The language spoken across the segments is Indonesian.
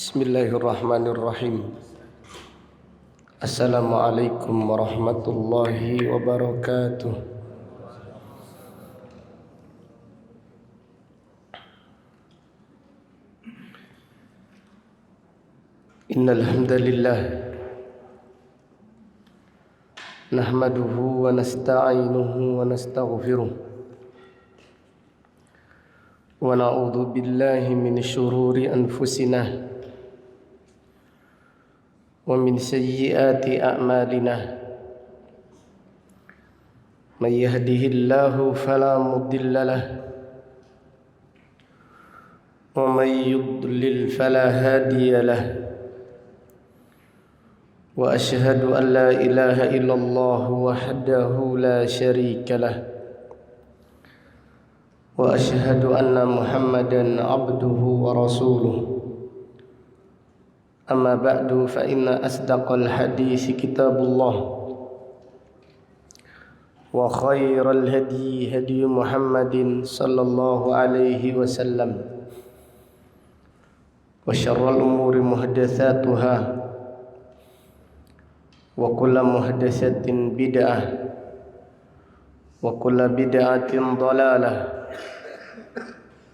Bismillahirrahmanirrahim. Assalamualaikum warahmatullahi wabarakatuh. Innal hamdalillah nahmaduhu wa nasta'inuhu wa nastaghfiruh wa na'udzu billahi min syururi anfusina wa min sayyiati a'malina. May yahdihillahu fala mudilla lahu wa may yudlil fala hadiya lahu. Wa asyhadu an la ilaha illallah wahdahu la syarika lahu wa asyhadu anna Muhammadan abduhu wa rasuluh. Amma ba'du fa inna asdaqal hadisi kitabullah wa khairal hadi hadi Muhammadin sallallahu alaihi wasallam wa syarrul umuri muhdatsatuha wa kullu muhdatsatin bid'ah wa kullu bid'atin dhalalah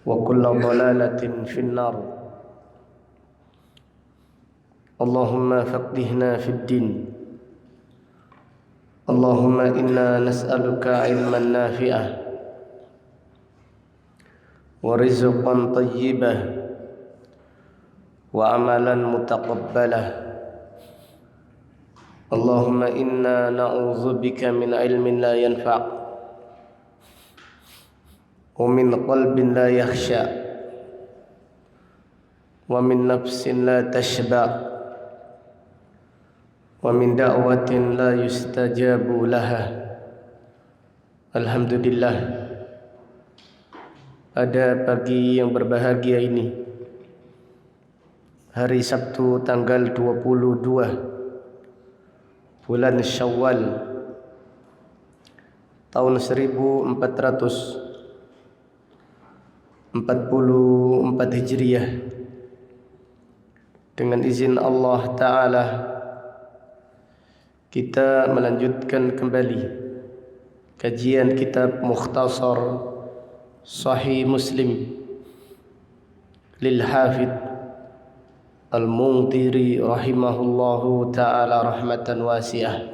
wa kullu dhalalatin finnar. Allahumma faqihna fid din. Allahumma inna nas'aluka ilman nafi'ah wa rizqan tayyibah wa amalan mutaqabbalah. Allahumma inna na'udzubika min ilmin la yanfa' wa min qalbin la yakhsha wa min nafsin la tashba' wa min da'watin la yustajabu laha. Alhamdulillah, pada pagi yang berbahagia ini, hari Sabtu tanggal 22 bulan Syawal tahun 1444 Hijriah, dengan izin Allah Ta'ala kita melanjutkan kembali kajian kitab Mukhtasar Sahih Muslim lil Hafidh Al-Mundhiri rahimahullahu ta'ala rahmatan wasi'ah.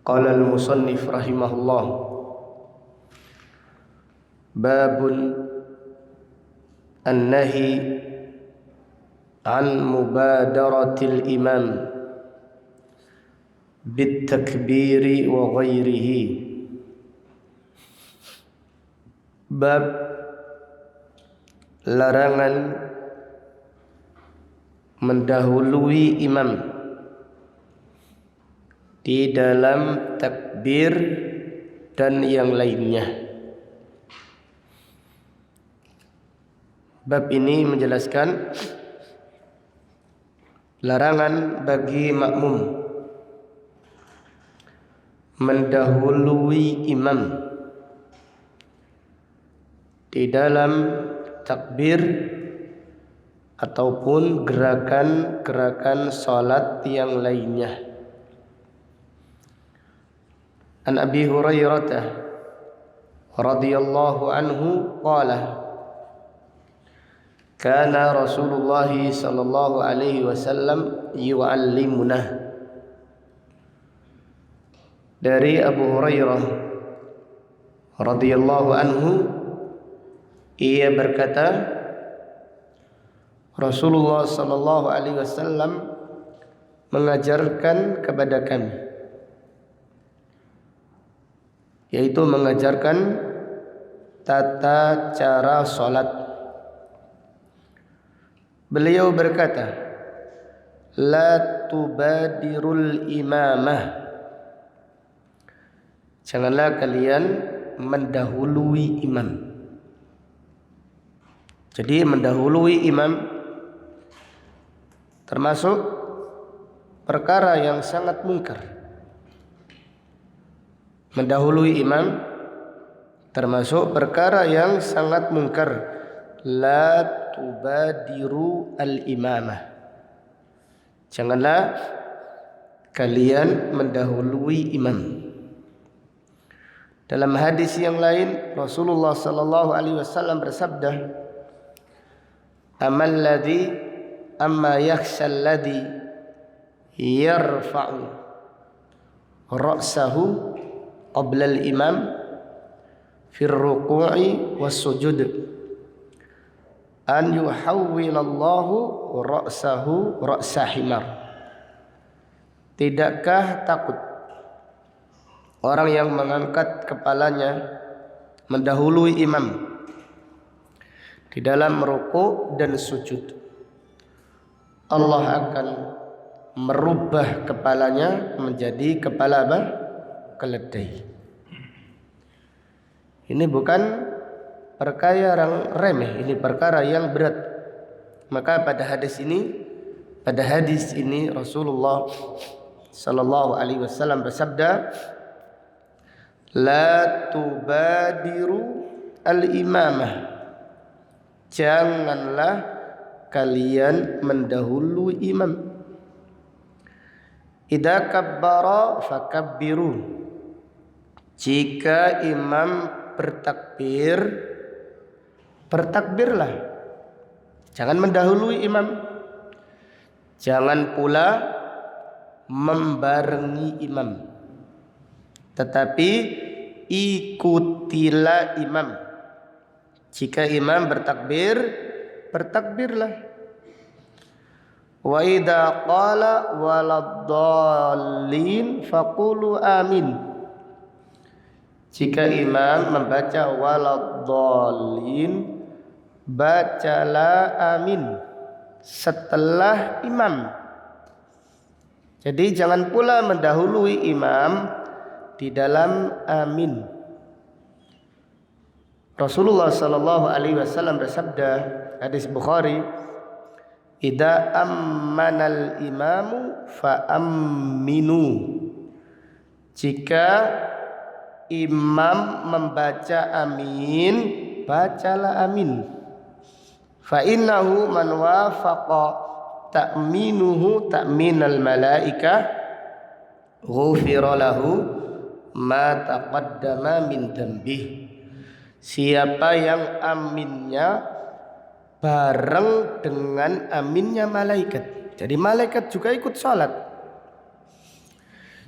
Qala al-musannif rahimahullah, babun an-nahi an mubadaratil imam bit takbiri wa ghairihi. Bab larangan mendahului imam di dalam takbir dan yang lainnya. Bab ini menjelaskan larangan bagi makmum mendahului imam di dalam takbir ataupun gerakan-gerakan salat yang lainnya. An Abi Hurairah radhiyallahu anhu qala kana Rasulullah sallallahu alaihi wasallam yu'allimuna. Dari Abu Hurairah radhiyallahu anhu, ia berkata, Rasulullah sallallahu alaihi wasallam mengajarkan kepada kami, yaitu mengajarkan tata cara salat. Beliau berkata, la tubadirul imamah, janganlah kalian mendahului imam. Jadi mendahului imam termasuk perkara yang sangat mungkar. Mendahului imam termasuk perkara yang sangat mungkar. la tubadiru al-imamah. Janganlah kalian mendahului imam. Dalam hadis yang lain Rasulullah sallallahu alaihi wasallam bersabda, amma yakhshal ladzi yarfa'u ra'sahu qabla al-imam fi ar-ruku'i was-sujud an yuhawwilallahu ra'sahu ra'sa himar. Tidakkah takut orang yang mengangkat kepalanya mendahului imam di dalam rukuk dan sujud, Allah akan merubah kepalanya menjadi kepala apa? Keledai. Ini bukan perkara yang remeh, ini perkara yang berat. Maka pada hadis ini Rasulullah sallallahu alaihi wasallam bersabda, la tubadiru al-imamah. Janganlah kalian mendahului imam. Idza kabbara fakabbiru. Jika imam bertakbir, bertakbirlah. Jangan mendahului imam. Jangan pula membarengi imam. Tetapi ikutilah imam. Jika imam bertakbir, bertakbirlah. Wa idza qala waladdallin faqulu amin. Jika imam membaca waladdallin, bacalah amin setelah imam. Jadi jangan pula mendahului imam di dalam amin. Rasulullah sallallahu alaihi wasallam bersabda, hadis Bukhari, idza ammanal imamu fa amminu. Jika imam membaca amin, bacalah amin. Fa innahu man wafaqa ta'minuhu ta'minal malaikah ghufira lahu ma taqaddama min dhanbih. Siapa yang aminnya bareng dengan aminnya malaikat. Jadi malaikat juga ikut sholat.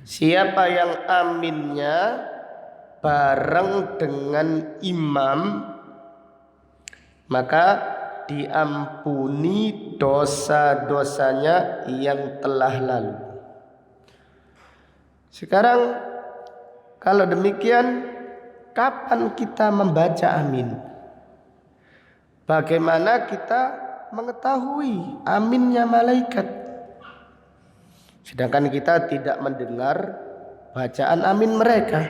Siapa yang aminnya bareng dengan imam, maka diampuni dosa-dosanya yang telah lalu. Sekarang kalau demikian, kapan kita membaca amin? Bagaimana kita mengetahui aminnya malaikat? Sedangkan kita tidak mendengar bacaan amin mereka.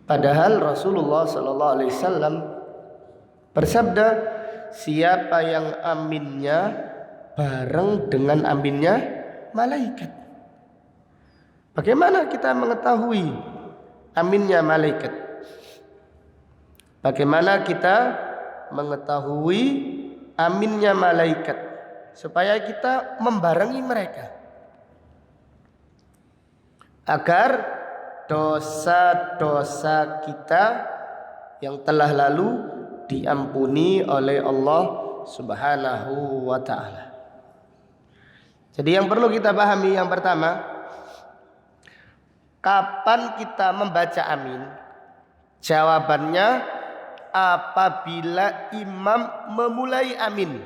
Padahal Rasulullah sallallahu alaihi wasallam bersabda, siapa yang aminnya bareng dengan aminnya malaikat. Bagaimana kita mengetahui aminnya malaikat? Bagaimana kita mengetahui aminnya malaikat supaya kita membarengi mereka agar dosa-dosa kita yang telah lalu diampuni oleh Allah Subhanahu wa taala. Jadi yang perlu kita pahami yang pertama, kapan kita membaca amin? Jawabannya apabila imam memulai amin.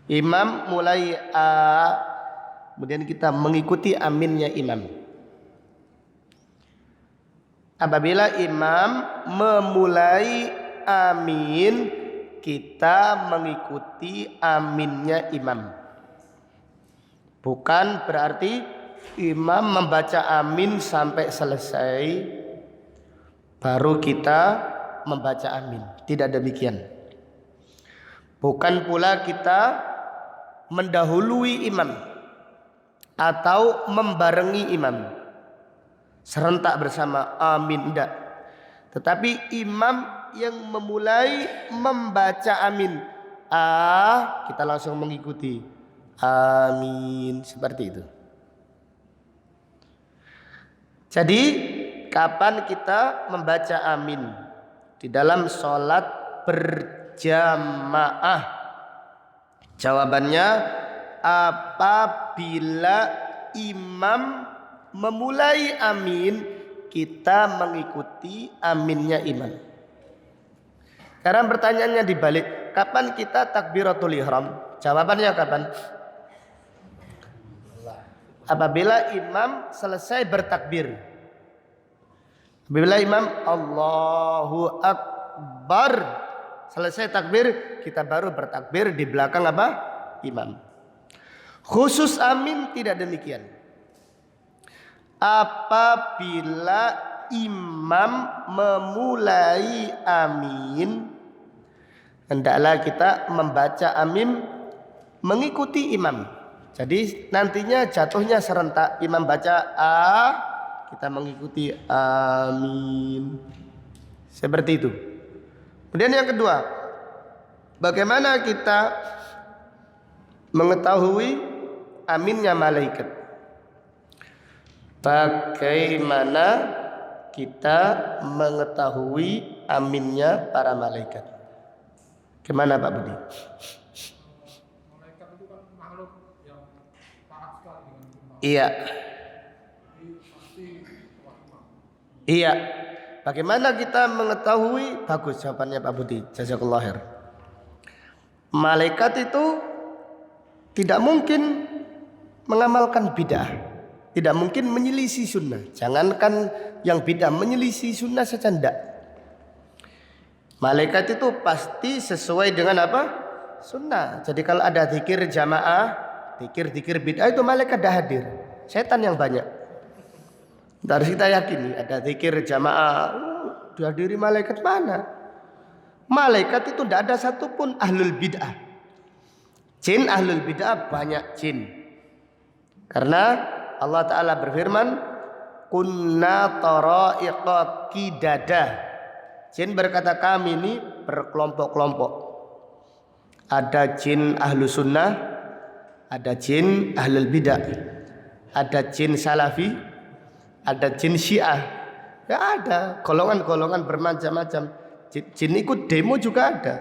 Imam mulai kemudian kita mengikuti aminnya imam. Apabila imam memulai amin, kita mengikuti aminnya imam. Bukan berarti imam membaca amin sampai selesai baru kita membaca amin. Tidak demikian. Bukan pula kita mendahului imam atau membarengi imam serentak bersama amin, tidak. Tetapi imam yang memulai membaca amin, kita langsung mengikuti amin, seperti itu. Jadi kapan kita membaca amin di dalam sholat berjamaah? Jawabannya apabila imam memulai amin, kita mengikuti aminnya imam. Sekarang pertanyaannya dibalik, kapan kita takbiratul ihram? Jawabannya kapan? Apabila imam selesai bertakbir. Apabila imam Allahu Akbar selesai takbir, kita baru bertakbir di belakang apa? Imam. Khusus amin tidak demikian. Apabila imam memulai amin, hendaklah kita membaca amin mengikuti imam. Jadi nantinya jatuhnya serentak, imam baca kita mengikuti amin. Seperti itu. Kemudian yang kedua, bagaimana kita mengetahui aminnya malaikat? Bagaimana kita mengetahui aminnya para malaikat? Gimana Pak Budi? Malaikat itu kan makhluk yang taat sekali dengan Tuhan. Iya. Pasti rahmat. Iya. Bagaimana kita mengetahui? Bagus jawabannya Pak Budi. Jazakallahu khair. Malaikat itu tidak mungkin mengamalkan bid'ah, tidak mungkin menyelisih sunnah. Jangankan yang bid'ah, menyelisih sunnah saja tidak. Malaikat itu pasti sesuai dengan apa? Sunnah. Jadi kalau ada zikir jamaah, zikir bid'ah, itu malaikat dah hadir. Setan yang banyak. Harus kita yakini ada zikir jamaah, dihadiri malaikat mana? Malaikat itu tidak ada satupun ahlul bid'ah. Jin ahlul bid'ah banyak jin. Karena Allah Ta'ala berfirman, kunna tara'iqa qidada. Jin berkata kami ini berkelompok-kelompok. Ada jin ahlu sunnah, ada jin ahlul bid'ah, ada jin salafi, ada jin syiah. Ya ada golongan-golongan bermacam-macam. Jin ikut demo juga ada.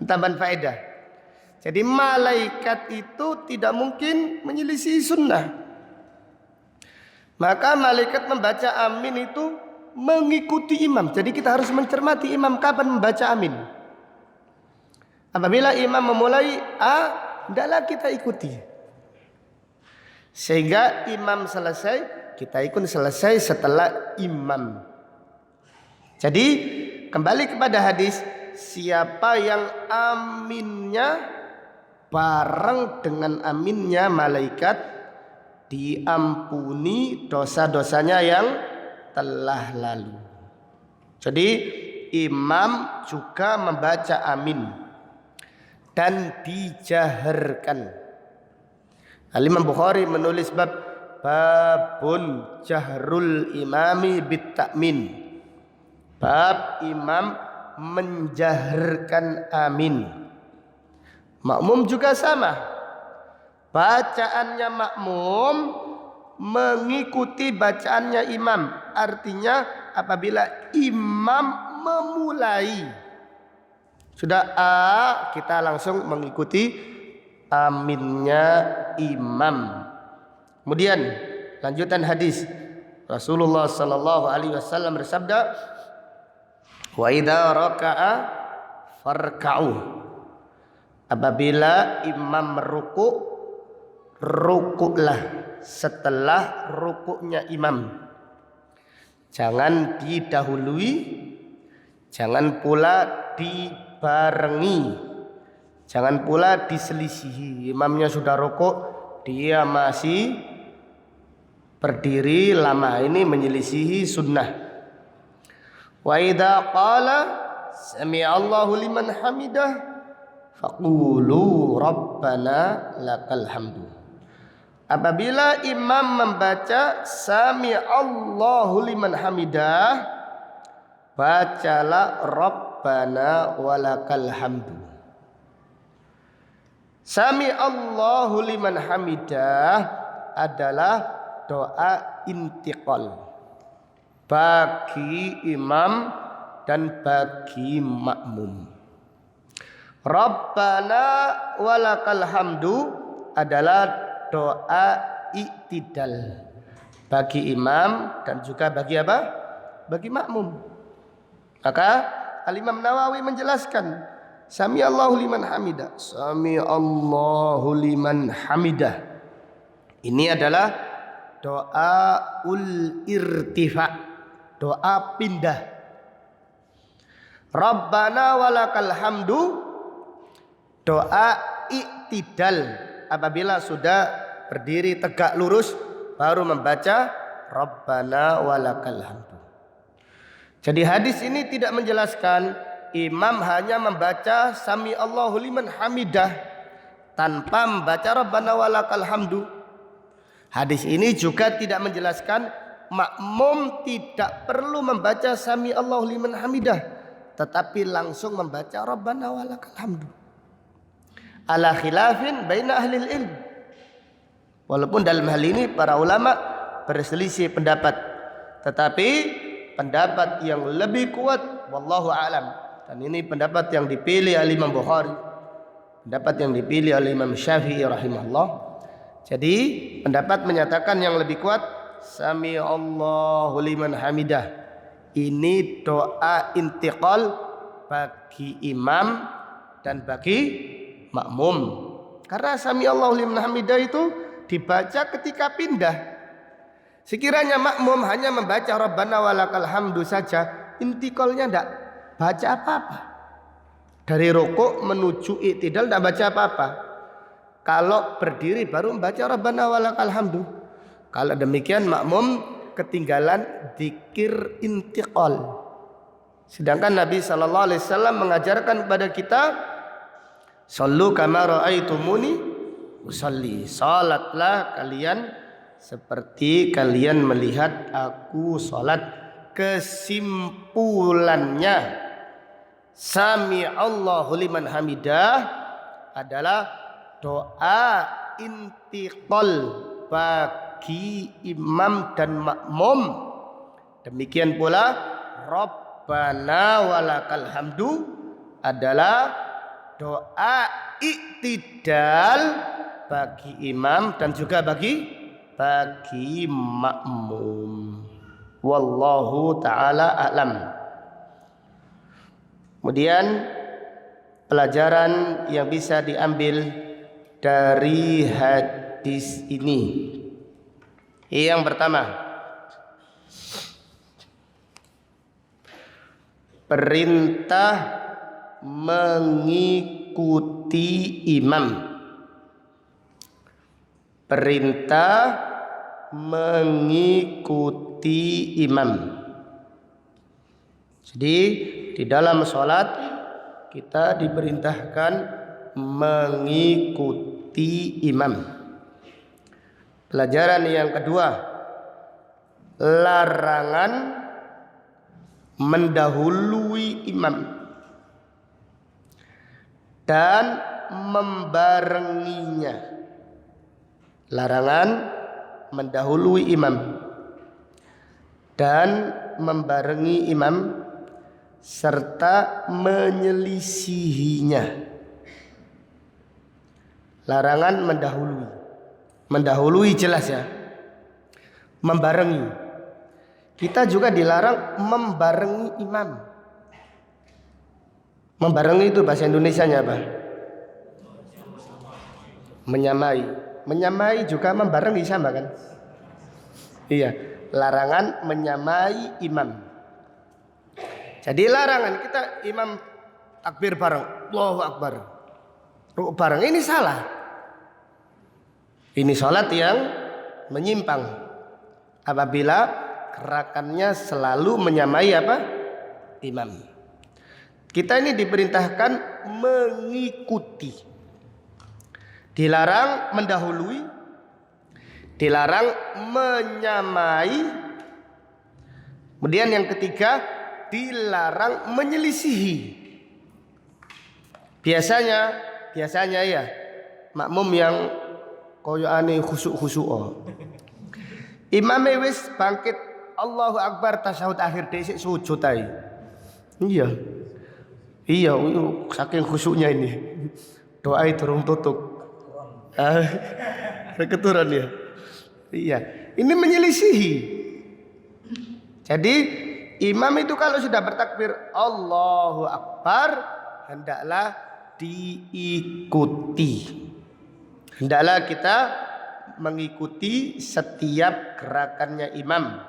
Tambahan faedah. Jadi malaikat itu tidak mungkin menyelisih sunnah. Maka malaikat membaca amin itu mengikuti imam. Jadi kita harus mencermati imam kapan membaca amin. Apabila imam memulai hendaklah kita ikuti. Sehingga imam selesai, kita ikut selesai setelah imam. Jadi kembali kepada hadis, siapa yang aminnya bareng dengan aminnya malaikat, diampuni dosa-dosanya yang telah lalu. Jadi imam juga membaca amin dan dijaharkan. Al-Imam Bukhari menulis babun jahrul imami bit ta'min. Bab imam menjaharkan amin. Makmum juga sama. Bacaannya makmum mengikuti bacaannya imam. Artinya apabila imam memulai, sudah kita langsung mengikuti aminnya imam. Kemudian lanjutan hadis, Rasulullah sallallahu alaihi wasallam bersabda, wa idza raka'a farka'u. Apabila imam meruku, rukuklah setelah rukuknya imam. Jangan didahului, jangan pula dibarengi. Jangan pula diselisihi. Imamnya sudah rukuk, dia masih berdiri lama, ini menyelisihi sunnah. Wa idza qala sami'allahu liman hamidah faqulu rabbana lakal hamdu. Apabila imam membaca sami'allahu liman hamidah, bacalah Rabbana walakal hamdu. Sami Allahu liman hamidah adalah doa intiqal bagi imam dan bagi makmum. Rabbana walakal hamdu adalah doa iktidal bagi imam dan juga bagi apa? Bagi makmum. Maka Al-Imam Nawawi menjelaskan Sami Allahu liman hamidah. Sami Allahu liman hamidah. Ini adalah doa irtifa, doa pindah. Rabbana walakal hamdu, doa iktidal apabila sudah berdiri tegak lurus baru membaca Rabbana walakal hamdu. Jadi hadis ini tidak menjelaskan imam hanya membaca Sami Allahu liman hamidah tanpa membaca Rabbana walakal hamdu. Hadis ini juga tidak menjelaskan makmum tidak perlu membaca Sami Allahu liman hamidah tetapi langsung membaca Rabbana walakal hamdu. Ala khilafin baina ahlil ilm. Walaupun dalam hal ini para ulama berselisih pendapat, tetapi pendapat yang lebih kuat wallahu a'lam, dan ini pendapat yang dipilih oleh Imam Bukhari, pendapat yang dipilih oleh Imam Syafi'i rahimahullah. Jadi pendapat menyatakan yang lebih kuat Sami Allahu liman hamidah. Ini doa intiqal bagi imam dan bagi makmum. Karena Sami Allahu liman hamidah itu dibaca ketika pindah. Sekiranya makmum hanya membaca Rabbana walakal hamdu saja, intiqalnya tidak baca apa-apa. Dari rukuk menuju i'tidal tidak baca apa-apa. Kalau berdiri baru membaca Rabbana walakal hamdu. Kalau demikian makmum ketinggalan zikir intiqal. Sedangkan Nabi sallallahu alaihi wasallam mengajarkan kepada kita sallu kama raaitumuni usalli. Salatlah kalian seperti kalian melihat aku salat. Kesimpulannya Sami Allahu liman hamidah adalah doa intiqal bagi imam dan makmum. Demikian pula Rabbana walakal hamdu adalah doa iktidal bagi imam dan juga bagi makmum. Wallahu ta'ala a'lam. Kemudian pelajaran yang bisa diambil dari hadis ini. Yang pertama, perintah mengikuti imam. Perintah mengikuti imam. Jadi di dalam sholat kita diperintahkan mengikuti imam. Pelajaran yang kedua, larangan mendahului imam dan membarenginya. Larangan mendahului imam dan membarengi imam serta menyelisihinya. Larangan mendahului. Mendahului jelas ya. Membarengi. Kita juga dilarang membarengi imam. Membarengi itu bahasa Indonesianya apa? Menyamai. Menyamai juga membarengi sama kan? Iya, larangan menyamai imam. Jadi larangan kita imam takbir bareng, Allahu Akbar, rukuk bareng, ini salah. Ini salat yang menyimpang apabila gerakannya selalu menyamai apa? Imam. Kita ini diperintahkan mengikuti. Dilarang mendahului, dilarang menyamai. Kemudian yang ketiga, dilarang menyelisihi. Biasanya ya makmum yang koyo aneh khusuk-khusuk. Imam wis bangkit Allahu Akbar tasyahud akhir dhisik sujud ae. Iya. Iya, saking khusyuknya ini. Doa durung tutup. Keturunan ya. Iya, ini menyelisihi. Jadi imam itu kalau sudah bertakbir Allahu Akbar, hendaklah diikuti. Hendaklah kita mengikuti setiap gerakannya imam.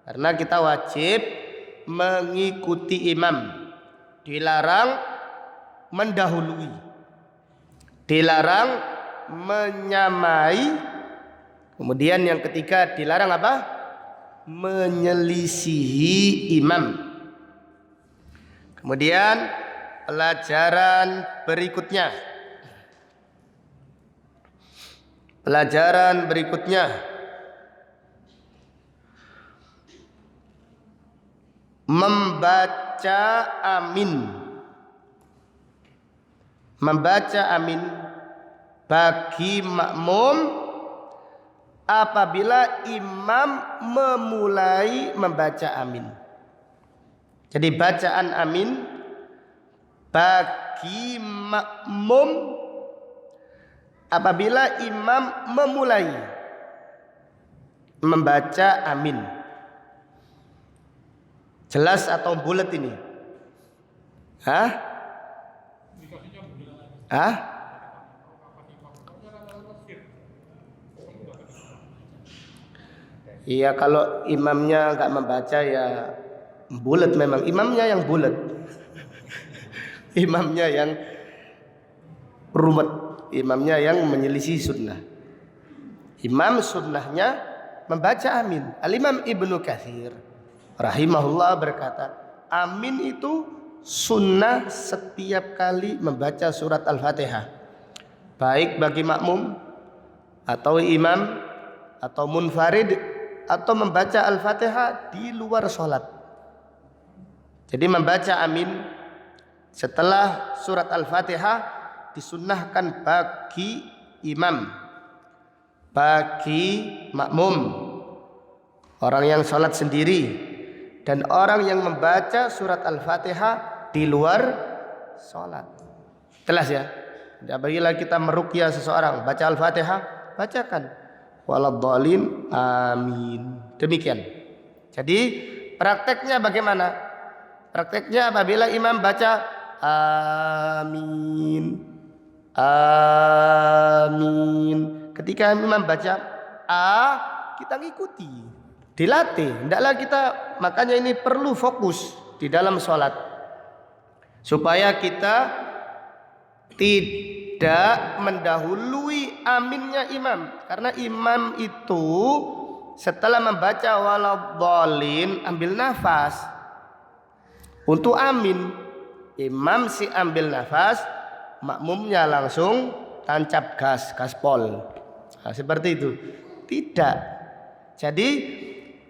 Karena kita wajib mengikuti imam. Dilarang mendahului. Dilarang menyamai. Kemudian yang ketiga dilarang apa? Menyelisihi imam. Kemudian pelajaran berikutnya. Membaca amin. Membaca amin bagi makmum apabila imam memulai membaca amin. Jadi bacaan amin bagi makmum apabila imam memulai membaca amin. Jelas atau bulat ini? Iya, kalau imamnya nggak membaca ya bulat memang. Imamnya yang bulat. Imamnya yang rumet. Imamnya yang menyelisih sunnah. Imam sunnahnya membaca amin. Al-Imam Ibnu Katsir rahimahullah berkata, amin itu sunnah setiap kali membaca surat Al-Fatihah, baik bagi makmum atau imam atau munfarid atau membaca Al-Fatihah di luar sholat. Jadi membaca amin setelah surat Al-Fatihah disunnahkan bagi imam, bagi makmum, orang yang sholat sendiri, dan orang yang membaca surat Al-Fatihah di luar sholat. Jelas ya? Apabila kita meruqyah seseorang baca Al-Fatihah, bacakan waladhdallin amin. Demikian. Jadi prakteknya bagaimana? Prakteknya apabila imam baca amin, amin. Ketika imam baca kita ngikuti. Dilatih, hendaklah kita, makanya ini perlu fokus di dalam sholat supaya kita tidak mendahului aminnya imam. Karena imam itu setelah membaca waladhdallin ambil nafas untuk amin. Imam si ambil nafas, makmumnya langsung tancap gaspol. Nah, seperti itu. Tidak. Jadi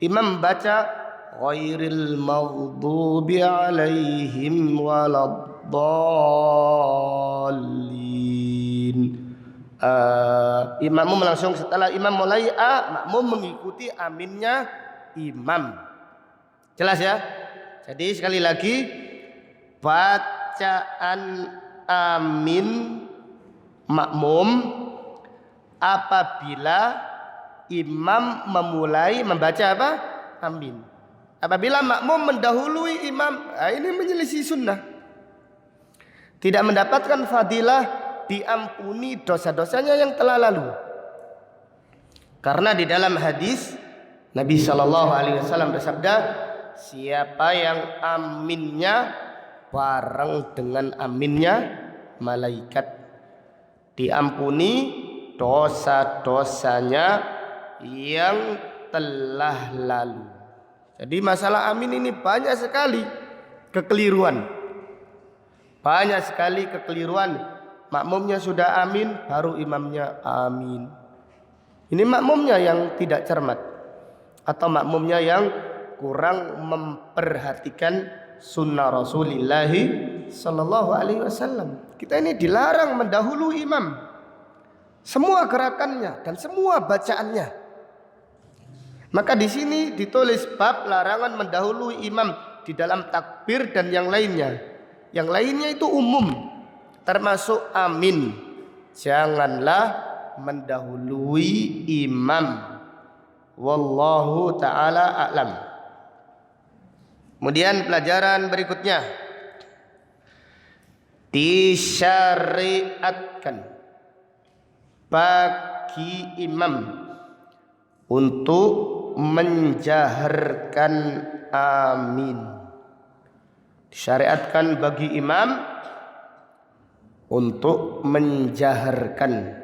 imam membaca ghairil maghdubi alaihim waladdallin. Imam langsung setelah imam mulai makmum mengikuti aminnya imam. Jelas ya? Jadi sekali lagi bacaan amin makmum apabila imam memulai membaca apa? Amin. Apabila makmum mendahului imam, ini menyelisih sunnah. Tidak mendapatkan fadilah diampuni dosa-dosanya yang telah lalu. Karena di dalam hadis Nabi SAW bersabda, siapa yang aminnya bareng dengan aminnya malaikat, diampuni dosa-dosanya yang telah lalu. Jadi masalah amin ini banyak sekali kekeliruan. Banyak sekali kekeliruan. Makmumnya sudah amin, baru imamnya amin. Ini makmumnya yang tidak cermat, atau makmumnya yang kurang memperhatikan sunnah Rasulullah sallallahu alaihi wasallam. Kita ini dilarang mendahului imam. Semua gerakannya dan semua bacaannya. Maka di sini ditulis bab larangan mendahului imam di dalam takbir dan yang lainnya. Yang lainnya itu umum, termasuk amin. Janganlah mendahului imam. Wallahu ta'ala a'lam. Kemudian pelajaran berikutnya, disyariatkan bagi imam untuk menjaharkan amin. Disyariatkan bagi imam untuk menjaharkan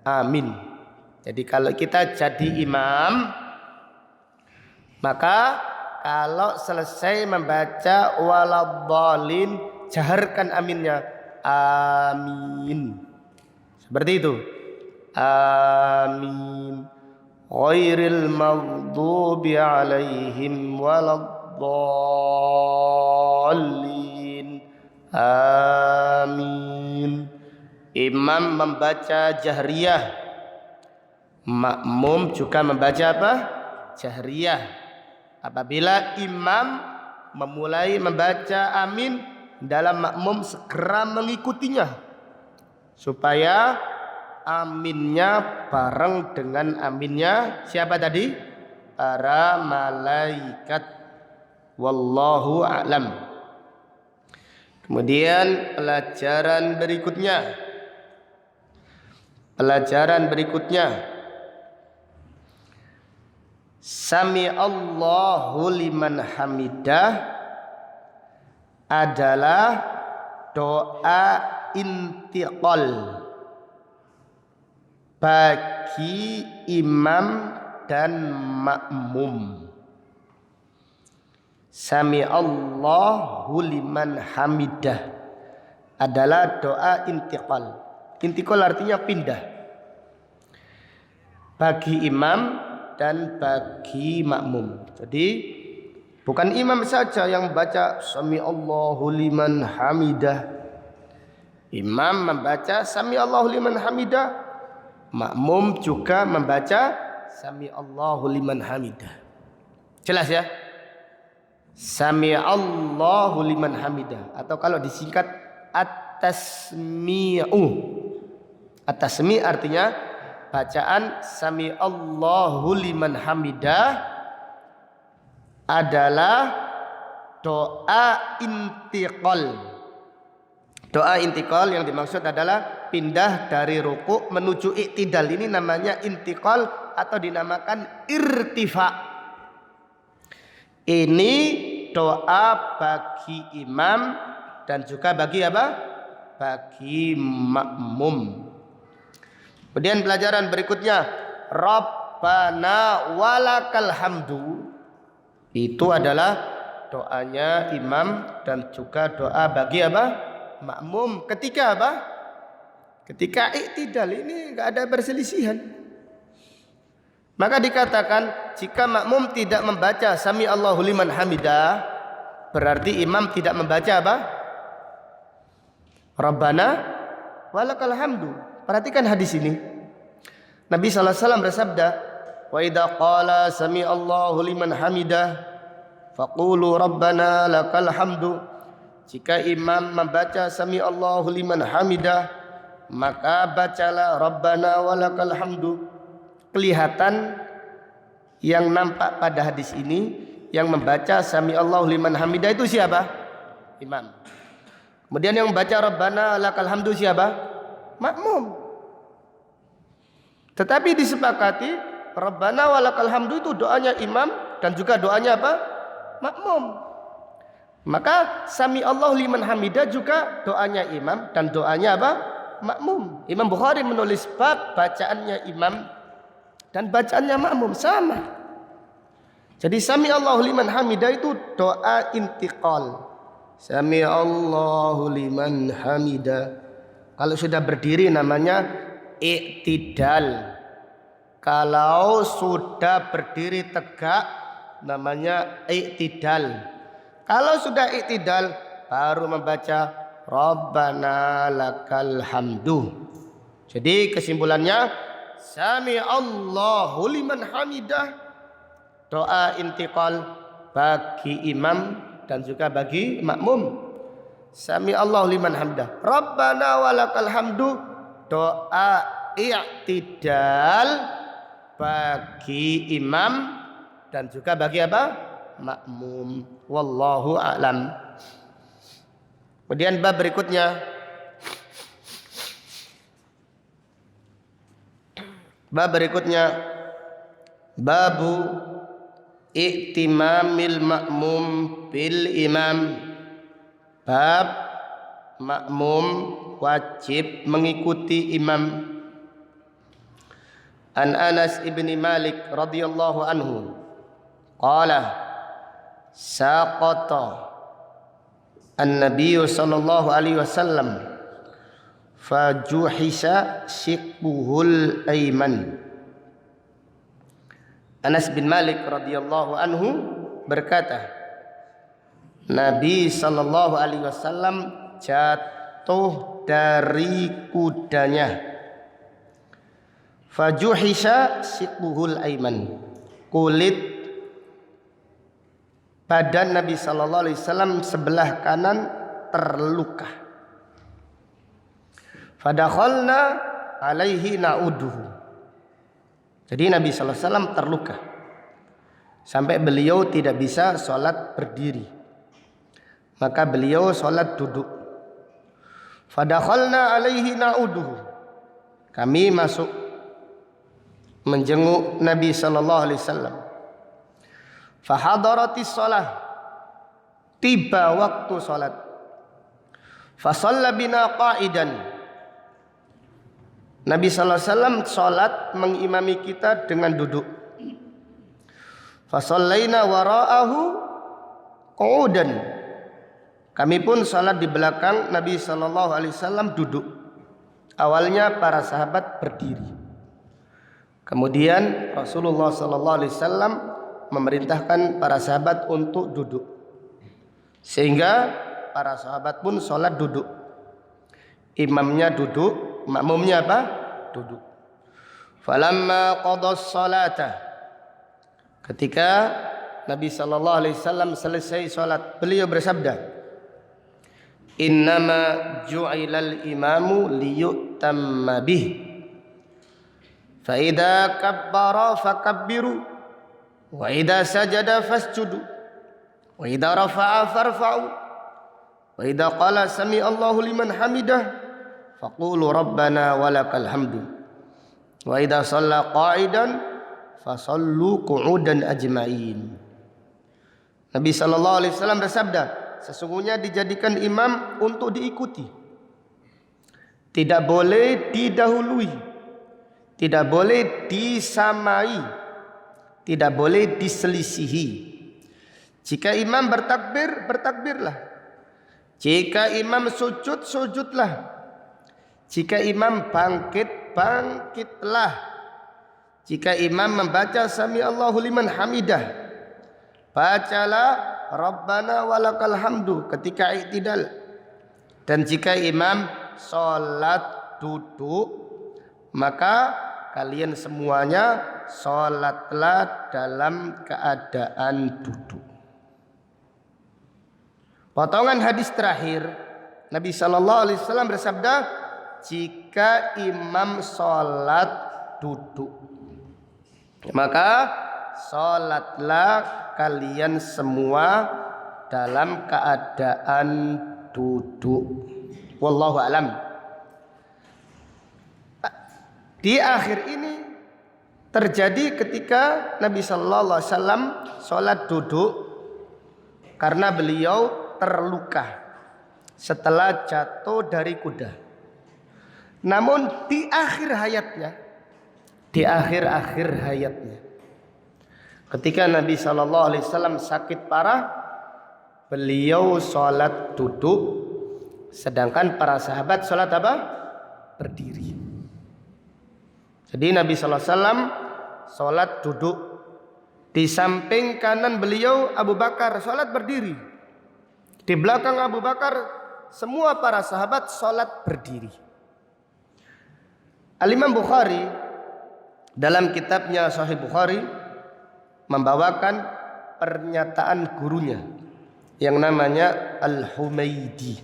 amin. Jadi kalau kita jadi imam, maka kalau selesai membaca waladhdallin, jaharkan aminnya, amin. Seperti itu. Amin. Ghairil maghdubi alaihim waladhdallin. Amin. Imam membaca jahriyah, makmum juga membaca apa? Jahriyah. Apabila imam memulai membaca amin, dalam makmum segera mengikutinya supaya aminnya bareng dengan aminnya siapa tadi? Para malaikat. Wallahu a'lam. Kemudian pelajaran berikutnya, Sami Allahu liman hamidah adalah doa intiqal bagi imam dan makmum. Sami Allahu liman hamidah adalah doa intiqal. Intiqal artinya pindah bagi imam dan bagi makmum. Jadi bukan imam saja yang baca Sami Allahu liman hamidah. Imam membaca Sami Allahu liman hamidah, makmum juga membaca Sami Allahu liman hamidah. Jelas ya? Sami Allahu liman hamidah, atau kalau disingkat at-tasmi'u. At-tasmi' artinya bacaan Sami Allahu liman hamidah adalah doa intiqal. Doa intiqal yang dimaksud adalah pindah dari ruku' menuju i'tidal. Ini namanya intiqal atau dinamakan irtifa. Ini doa bagi imam dan juga bagi apa? Bagi makmum. Kemudian pelajaran berikutnya, Rabbana walakal hamdu. Itu adalah doanya imam dan juga doa bagi apa? Makmum. Ketika apa? Ketika i'tidal. Ini enggak ada perselisihan. Maka dikatakan jika makmum tidak membaca Sami Allahu liman hamidah, berarti imam tidak membaca apa? Rabbana walakal hamdu. Perhatikan hadis ini. Nabi SAW bersabda, wa idza qala sami Allahu liman hamidah faqulu rabbana lakal hamdu. Jika imam membaca sami Allahu liman hamidah, maka bacalah rabbana walakal hamdu. Kelihatan yang nampak pada hadis ini, yang membaca sami Allahu liman hamidah itu siapa? Imam. Kemudian yang membaca rabbana lakal hamdu siapa? Makmum. Tetapi disepakati rabbana walakal hamdu itu doanya imam dan juga doanya apa? Makmum. Maka sami Allahu liman hamidah juga doanya imam dan doanya apa? Makmum. Imam Bukhari menulis bab bacaannya imam dan bacaannya makmum sama. Jadi sami Allahu liman hamidah itu doa intiqal. Sami Allahu liman hamidah. Kalau sudah berdiri namanya i'tidal. Kalau sudah berdiri tegak namanya i'tidal. Kalau sudah i'tidal baru membaca Rabbana lakal hamdu. Jadi kesimpulannya Sami Allahu liman hamidah, doa intiqal bagi imam dan juga bagi makmum. Sami Allahu liman hamidah. Rabbana walakal hamdu, doa i'tidal bagi imam dan juga bagi apa? Makmum. Wallahu a'lam. Kemudian bab berikutnya, babu i'timamil ma'mum bil imam. Bab makmum wajib mengikuti imam. An Anas ibni Malik radhiyallahu anhu qala saqata an-nabiy sallallahu alaihi wasallam fajuhisa shiqbuhul aiman. Anas bin Malik radhiyallahu anhu berkata, Nabi sallallahu alaihi wasallam jatuh dari kudanya. Fajuhisa shiqbuhul aiman, kulit badan Nabi sallallahu alaihi wasallam sebelah kanan terluka. Fadakhalna alaihi na'uduhu. Jadi Nabi sallallahu alaihi wasallam terluka sampai beliau tidak bisa sholat berdiri, maka beliau sholat duduk. Fadakhalna alaihi na'uduhu, kami masuk menjenguk Nabi sallallahu alaihi wasallam. Fahadaratis shalah, tiba waktu salat. Fasalla bina qa'idan, Nabi sallallahu alaihi wasallam salat mengimami kita dengan duduk. Fasallaina wara'ahu qu'udan, kami pun salat di belakang Nabi sallallahu alaihi wasallam duduk. Awalnya para sahabat berdiri. Kemudian Rasulullah sallallahu alaihi wasallam memerintahkan para sahabat untuk duduk, sehingga para sahabat pun sholat duduk. Imamnya duduk, makmumnya apa? Duduk. Falamma qada sholata, ketika Nabi sallallahu alaihi wasallam selesai sholat, beliau bersabda, innama ju'ilal imamu liyutamma bih, fa idza kabbara fakabbiru, wa idza sajada fasjudu, wa idza rafa'a farfa'u, wa idza qala sami Allahu liman hamidah faqulu rabbana walakal hamdu, wa idza shalla qa'idan fasallu qu'udan ajma'in. Nabi sallallahu alaihi wasallam bersabda, sesungguhnya dijadikan imam untuk diikuti, tidak boleh didahului, tidak boleh disamai, tidak boleh diselisihi. Jika imam bertakbir, bertakbirlah. Jika imam sujud, sujudlah. Jika imam bangkit, bangkitlah. Jika imam membaca sami Allahu liman hamidah, bacalah Rabbana walakal hamdu ketika i'tidal. Dan jika imam sholat duduk, maka kalian semuanya sholatlah dalam keadaan duduk. Potongan hadis terakhir, Nabi sallallahu alaihi wasallam bersabda, jika imam sholat duduk, maka sholatlah kalian semua dalam keadaan duduk. Wallahu a'lam. Di akhir ini terjadi ketika Nabi sallallahu alaihi wasallam sholat duduk karena beliau terluka setelah jatuh dari kuda. Namun di akhir hayatnya, ketika Nabi sallallahu alaihi wasallam sakit parah, beliau sholat duduk, sedangkan para sahabat sholat apa? Berdiri. Jadi Nabi sallallahu alaihi wasallam sholat duduk, Di samping kanan beliau Abu Bakar salat berdiri. Di belakang Abu Bakar semua para sahabat salat berdiri. Al-Imam Bukhari dalam kitabnya Sahih Bukhari membawakan pernyataan gurunya yang namanya Al-Humaidi.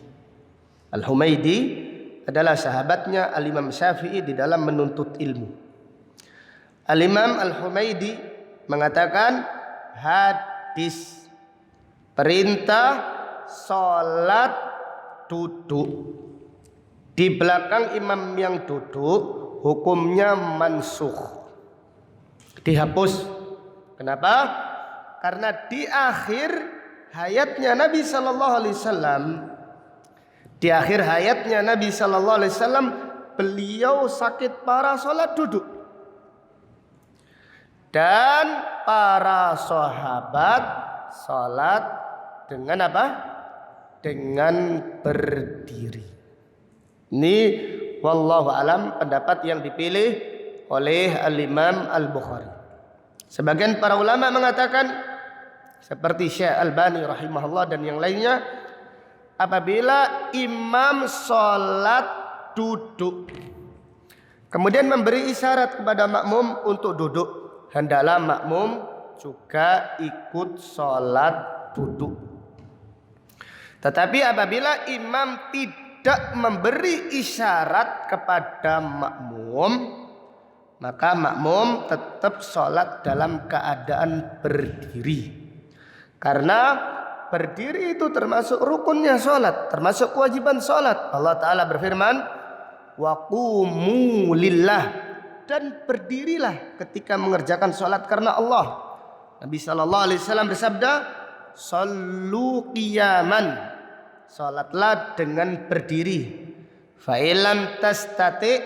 Al-Humaidi adalah sahabatnya Al-Imam Syafi'i di dalam menuntut ilmu. Al-Imam Al-Humaidi mengatakan hadis perintah salat duduk di belakang imam yang duduk hukumnya mansukh, dihapus. Kenapa? Karena di akhir hayatnya Nabi sallallahu alaihi wasallam, di akhir hayatnya Nabi sallallahu alaihi wasallam, beliau sakit parah salat duduk. Dan para sahabat salat dengan apa? Dengan berdiri. Ini wallahu alam pendapat yang dipilih oleh Al-Imam Al-Bukhari. Sebagian para ulama mengatakan seperti Syekh Albani rahimahullah dan yang lainnya, apabila imam salat duduk kemudian memberi isyarat kepada makmum untuk duduk, hendaklah makmum juga ikut salat duduk. Tetapi apabila imam tidak memberi isyarat kepada makmum, maka makmum tetap sholat dalam keadaan berdiri. Karena berdiri itu termasuk rukunnya sholat, termasuk kewajiban sholat. Allah Ta'ala berfirman, wa qumu lillah, dan berdirilah ketika mengerjakan sholat karena Allah. Nabi SAW bersabda, sallu qiyaman, salatlah dengan berdiri. Fa ilam tastati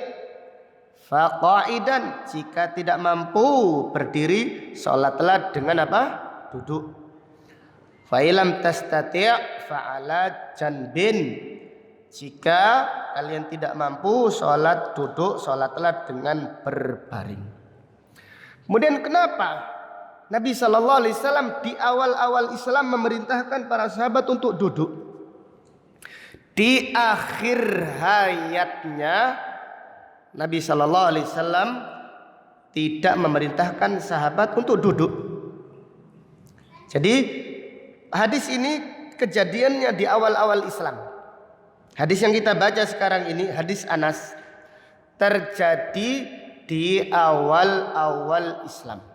fa qa'idan, jika tidak mampu berdiri salatlah dengan apa? Duduk. Fa ilam tastati fa ala janbin, jika kalian tidak mampu salat duduk, salatlah dengan berbaring. Kemudian kenapa Nabi SAW di awal-awal Islam memerintahkan para sahabat untuk duduk? Di akhir hayatnya Nabi SAW tidak memerintahkan sahabat untuk duduk. Jadi hadis ini kejadiannya di awal-awal Islam. Hadis yang kita baca sekarang ini, hadis Anas, terjadi di awal-awal Islam.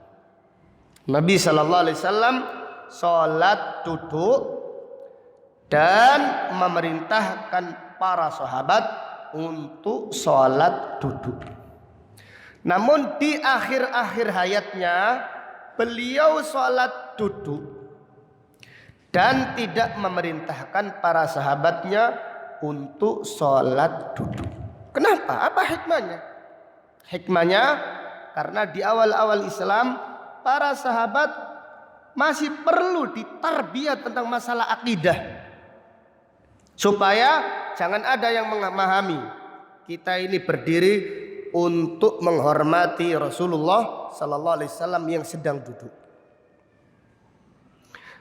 Nabi SAW sholat duduk dan memerintahkan para sahabat untuk sholat duduk. Namun di akhir-akhir hayatnya beliau sholat duduk dan tidak memerintahkan para sahabatnya untuk sholat duduk. Kenapa? Apa hikmahnya? Hikmahnya karena di awal-awal Islam para sahabat masih perlu ditarbiyah tentang masalah akidah, supaya jangan ada yang memahami kita ini berdiri untuk menghormati Rasulullah sallallahu alaihi wasallam yang sedang duduk.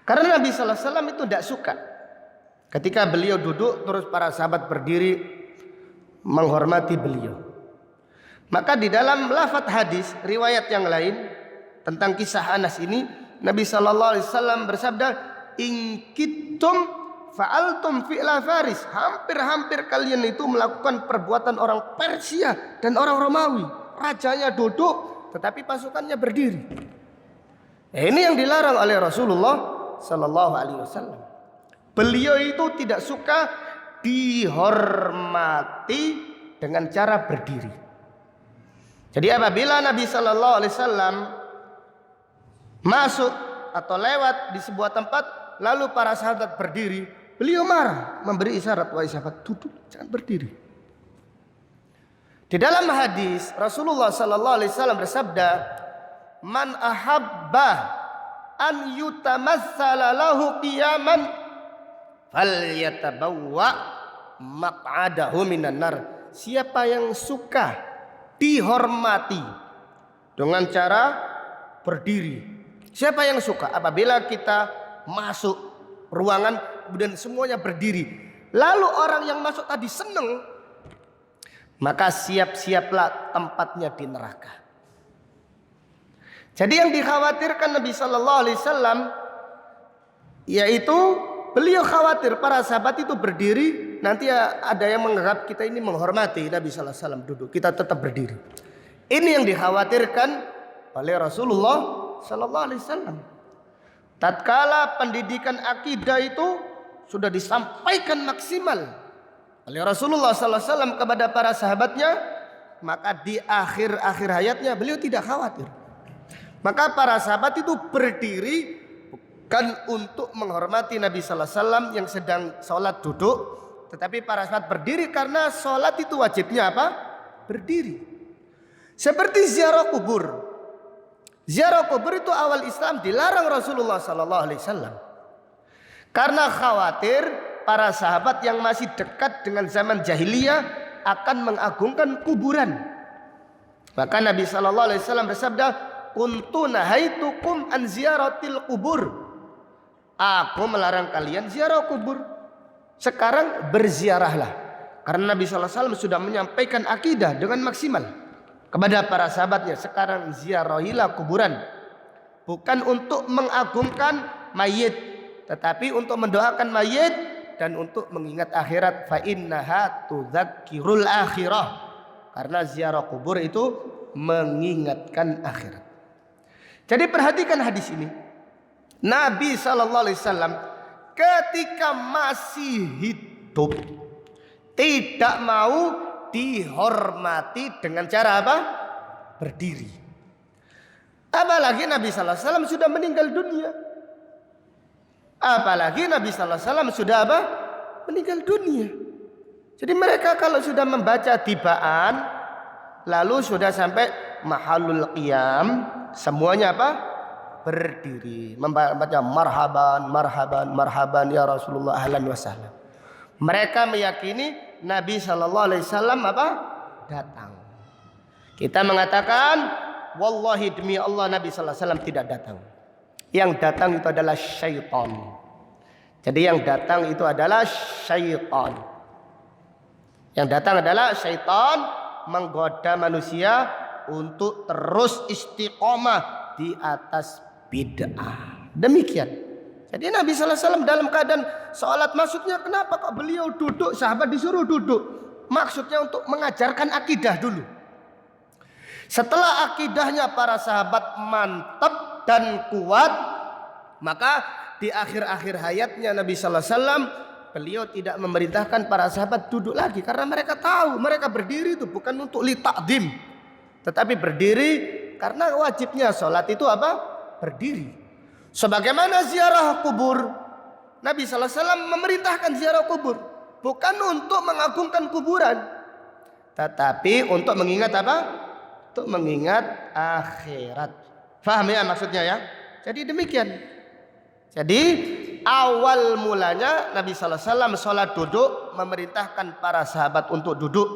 Karena Nabi sallallahu alaihi wasallam itu tidak suka ketika beliau duduk terus para sahabat berdiri menghormati beliau. Maka di dalam lafaz hadis riwayat yang lain tentang kisah Anas ini, Nabi SAW bersabda, in kittum fa'altum fi'la Faris, hampir-hampir kalian itu melakukan perbuatan orang Persia dan orang Romawi. Rajanya duduk tetapi pasukannya berdiri. Ini yang dilarang oleh Rasulullah SAW. Beliau itu tidak suka dihormati dengan cara berdiri. Jadi apabila Nabi SAW masuk atau lewat di sebuah tempat lalu para sahabat berdiri, beliau marah, memberi isyarat, wahai sahabat duduk, jangan berdiri. Di dalam hadis Rasulullah SAW bersabda, man ahabba an yutamassala lahu qiyaman falyatabawwa maq'adahu minan nar. Siapa yang suka dihormati dengan cara berdiri, Siapa yang suka apabila kita masuk ruangan kemudian semuanya berdiri, lalu orang yang masuk tadi senang, maka siap-siaplah tempatnya di neraka. Jadi yang dikhawatirkan Nabi Sallallahu Alaihi Wasallam yaitu beliau khawatir para sahabat itu berdiri, nanti ada yang menganggap kita ini menghormati Nabi Sallallahu Alaihi Wasallam duduk, kita tetap berdiri. Ini yang dikhawatirkan oleh Rasulullah Sallallahu Alaihi Wasallam. Tatkala pendidikan akidah itu sudah disampaikan maksimal oleh Rasulullah Sallallahu Alaihi Wasallam kepada para sahabatnya, maka di akhir hayatnya beliau tidak khawatir. Maka para sahabat itu berdiri bukan untuk menghormati Nabi Sallallahu Alaihi Wasallam yang sedang sholat duduk, tetapi para sahabat berdiri karena sholat itu wajibnya apa? Berdiri. Seperti ziarah kubur. Ziarah kubur itu awal Islam dilarang Rasulullah Sallallahu Alaihi Wasallam karena khawatir para sahabat yang masih dekat dengan zaman jahiliyah akan mengagungkan kuburan. Maka Nabi Sallallahu Alaihi Wasallam bersabda, "Kuntu nahaitukum an ziyaratil kubur." Aku melarang kalian ziarah kubur. Sekarang berziarahlah. Karena Nabi Sallallahu Alaihi Wasallam sudah menyampaikan akidah dengan maksimal kepada para sahabatnya. Sekarang ziarahilah kuburan, bukan untuk mengagungkan mayit, tetapi untuk mendoakan mayit dan untuk mengingat akhirat. Fa innaha tudzakirul akhirah, karena ziarah kubur itu mengingatkan akhirat. Jadi perhatikan hadis ini. Nabi Sallallahu Alaihi Wasallam ketika masih hidup tidak mau dihormati dengan cara apa? Berdiri. Apalagi Nabi Sallallahu Alaihi Wasallam sudah meninggal dunia. Apalagi Nabi Sallallahu Alaihi Wasallam sudah apa? Meninggal dunia. Jadi mereka kalau sudah membaca tibaan, lalu sudah sampai mahalul qiyam, semuanya apa? Berdiri. Membaca marhaban, marhaban, marhaban ya Rasulullah, ahlan wa sahlan. Mereka meyakini Nabi Sallallahu Alaihi Wasallam apa? Datang. Kita mengatakan wallahi demi Allah Nabi Sallallahu Alaihi Wasallam tidak datang. Yang datang itu adalah syaitan. Jadi yang datang itu adalah syaitan. Yang datang adalah syaitan menggoda manusia untuk terus istiqomah di atas bid'ah. Demikian. Jadi Nabi Sallallahu Alaihi Wasallam dalam keadaan sholat, maksudnya kenapa kok beliau duduk, sahabat disuruh duduk? Maksudnya untuk mengajarkan akidah dulu. Setelah akidahnya para sahabat mantap dan kuat, maka di akhir-akhir hayatnya Nabi Sallallahu Alaihi Wasallam beliau tidak memerintahkan para sahabat duduk lagi, karena mereka tahu mereka berdiri itu bukan untuk li ta'zim, tetapi berdiri karena wajibnya sholat itu apa? Berdiri. Sebagaimana ziarah kubur, Nabi Sallallahu Alaihi Wasallam memerintahkan ziarah kubur bukan untuk mengagungkan kuburan, tetapi untuk mengingat apa? Untuk mengingat akhirat. Faham ya maksudnya ya? Jadi demikian. Jadi awal mulanya Nabi Sallallahu Alaihi Wasallam sholat duduk, memerintahkan para sahabat untuk duduk,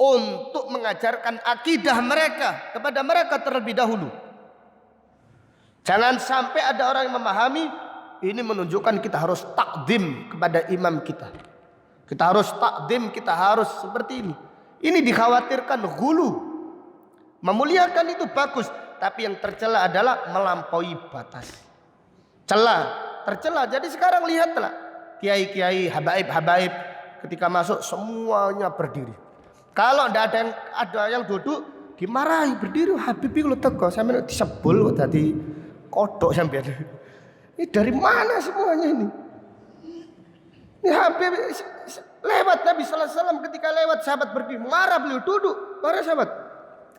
untuk mengajarkan akidah mereka kepada mereka terlebih dahulu. Jangan sampai ada orang yang memahami ini menunjukkan kita harus takdim kepada imam kita. Kita harus takdim, kita harus seperti ini. Ini dikhawatirkan hulu. Memuliakan itu bagus, tapi yang tercela adalah melampaui batas. Tercela. Jadi sekarang lihatlah kiai-kiai, habaib ketika masuk semuanya berdiri. Kalau tidak ada yang duduk dimarahi, berdiri. Habib itu teko sampai disebul kok tadi kodok sampai. Ini dari mana semuanya ini? Ini Habib lewat Nabi Sallallahu Alaihi Wasallam, ketika lewat sahabat berdiri, marah beliau, duduk. Para sahabat.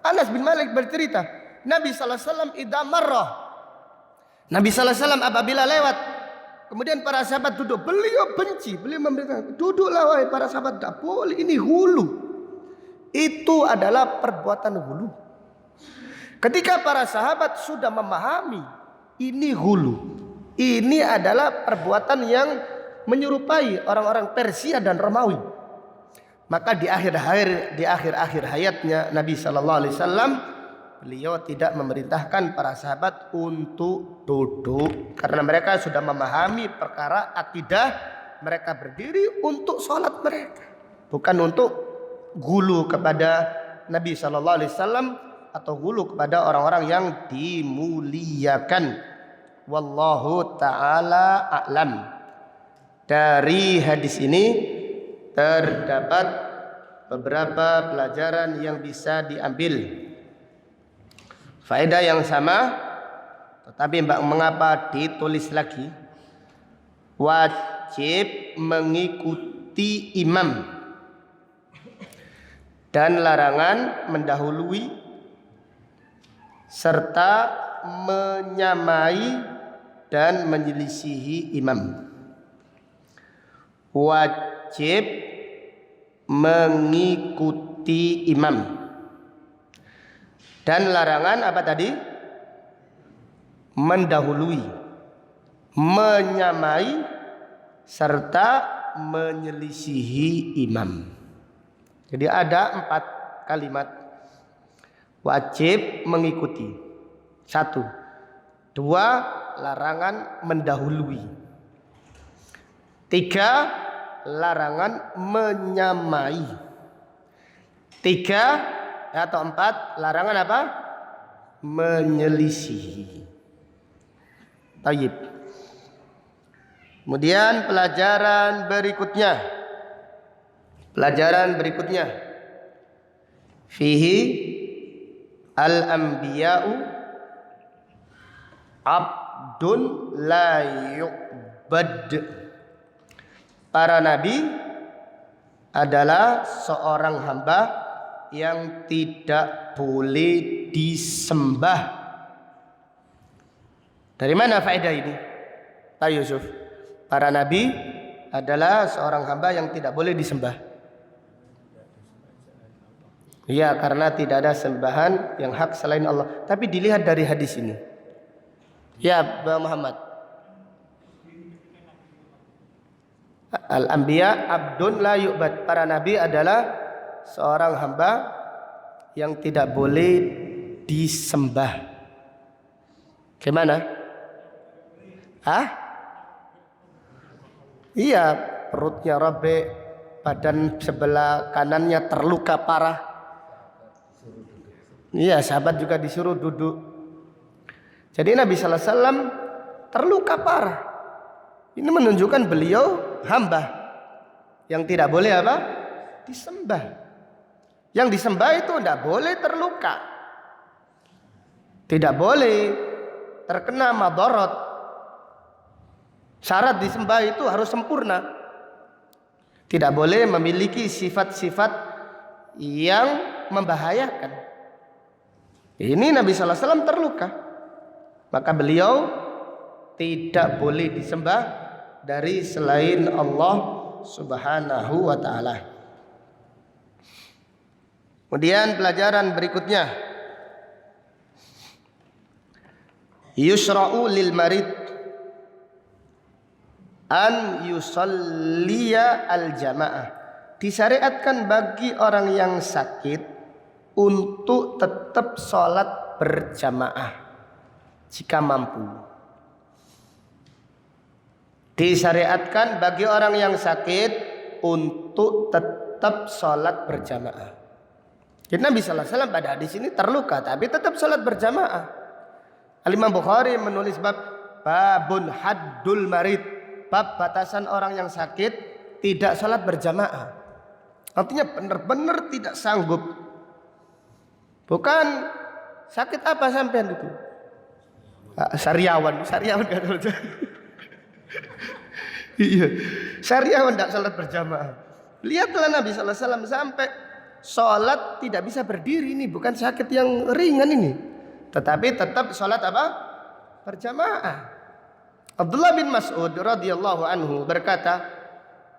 Anas bin Malik bercerita, Nabi Sallallahu Alaihi Wasallam idza marrah. Nabi Sallallahu Alaihi Wasallam apabila lewat, kemudian para sahabat duduk, beliau benci, beliau memberitakan, duduklah wahai para sahabat, tidak boleh, ini hulu. Itu adalah perbuatan hulu. Ketika para sahabat sudah memahami ini hulu, ini adalah perbuatan yang menyerupai orang-orang Persia dan Romawi, maka di akhir hayatnya Nabi Sallallahu Alaihi Wasallam beliau tidak memerintahkan para sahabat untuk duduk karena mereka sudah memahami perkara akidah. Mereka berdiri untuk sholat mereka, bukan untuk gulu kepada Nabi Sallallahu Alaihi Wasallam atau gulu kepada orang-orang yang dimuliakan. Wallahu ta'ala a'lam. Dari hadis ini terdapat beberapa pelajaran yang bisa diambil. Faedah yang sama, tetapi mengapa ditulis lagi? Wajib mengikuti imam dan larangan mendahului serta menyamai dan menyelisihi imam. Wajib mengikuti imam dan larangan apa tadi? Mendahului, menyamai serta menyelisihi imam. Jadi ada 4 kalimat wajib mengikuti. 1, 2 larangan mendahului. 3 larangan menyamai. 3 atau 4 larangan apa? Menyelisihi. Tayyib. Kemudian pelajaran berikutnya. Fihi al-anbiya'u abdun la yu'bad. Para nabi adalah seorang hamba yang tidak boleh disembah. Dari mana faedah ini? Pak Yusuf. Para nabi adalah seorang hamba yang tidak boleh disembah. Iya, karena tidak ada sembahan yang hak selain Allah. Tapi dilihat dari hadis ini. Ya, Pak Muhammad. Al-anbiya abdun la yu'bad. Para nabi adalah seorang hamba yang tidak boleh disembah. Gimana? Iya, perutnya robek, badan sebelah kanannya terluka parah. Iya, sahabat juga disuruh duduk. Jadi Nabi Sallallahu Alaihi Wasallam terluka parah. Ini menunjukkan beliau hamba yang tidak boleh apa? Disembah. Yang disembah itu tidak boleh terluka, tidak boleh terkena madarat. Syarat disembah itu harus sempurna. Tidak boleh memiliki sifat-sifat yang membahayakan. Ini Nabi Sallallahu Alaihi Wasallam terluka, maka beliau tidak boleh disembah dari selain Allah Subhanahu wa ta'ala. Kemudian pelajaran berikutnya, yusra'u lil marid an yusalliya al jamaah. Disyariatkan bagi orang yang sakit untuk tetap sholat berjamaah jika mampu. Disyariatkan bagi orang yang sakit untuk tetap sholat berjamaah. Jadi Nabi Sallallahu Alaihi Wasallam pada hadis ini terluka tapi tetap sholat berjamaah. Al-Imam Bukhari menulis babun haddul marid, bab batasan orang yang sakit tidak sholat berjamaah. Artinya benar-benar tidak sanggup. Bukan sakit apa sampean itu? Sariawan kan? Iya, sariawan tidak sholat berjamaah. Lihatlah Nabi Sallallahu Alaihi Wasallam sampai sholat tidak bisa berdiri. Ini bukan sakit yang ringan ini, tetapi tetap sholat apa? Berjamaah. Abdullah bin Mas'ud radhiyallahu anhu berkata,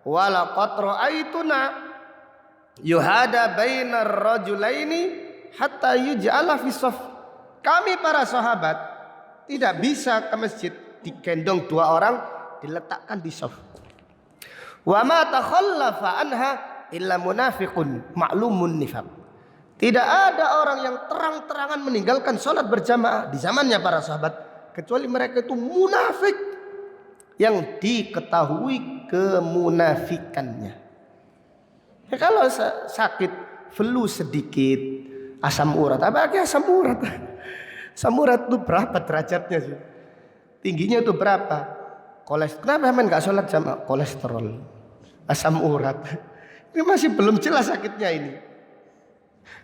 "Walaqad ra'aituna yuhada bainar rajulaini hatta yuj'ala fi shaf." Kami para sahabat tidak bisa ke masjid, digendong 2 orang diletakkan di shaf. Wa ma takhallafa anha illa munafiqun ma'lumun nifaq. Tidak ada orang yang terang-terangan meninggalkan sholat berjamaah di zamannya para sahabat, kecuali mereka itu munafik yang diketahui kemunafikannya. Ya, kalau sakit flu sedikit, asam urat, apa lagi asam urat? Asam urat itu berapa derajatnya sih? Tingginya itu berapa? Kolesterol. Kenapa emang nggak sholat jamaah? Kolesterol, asam urat. Ini masih belum jelas sakitnya ini.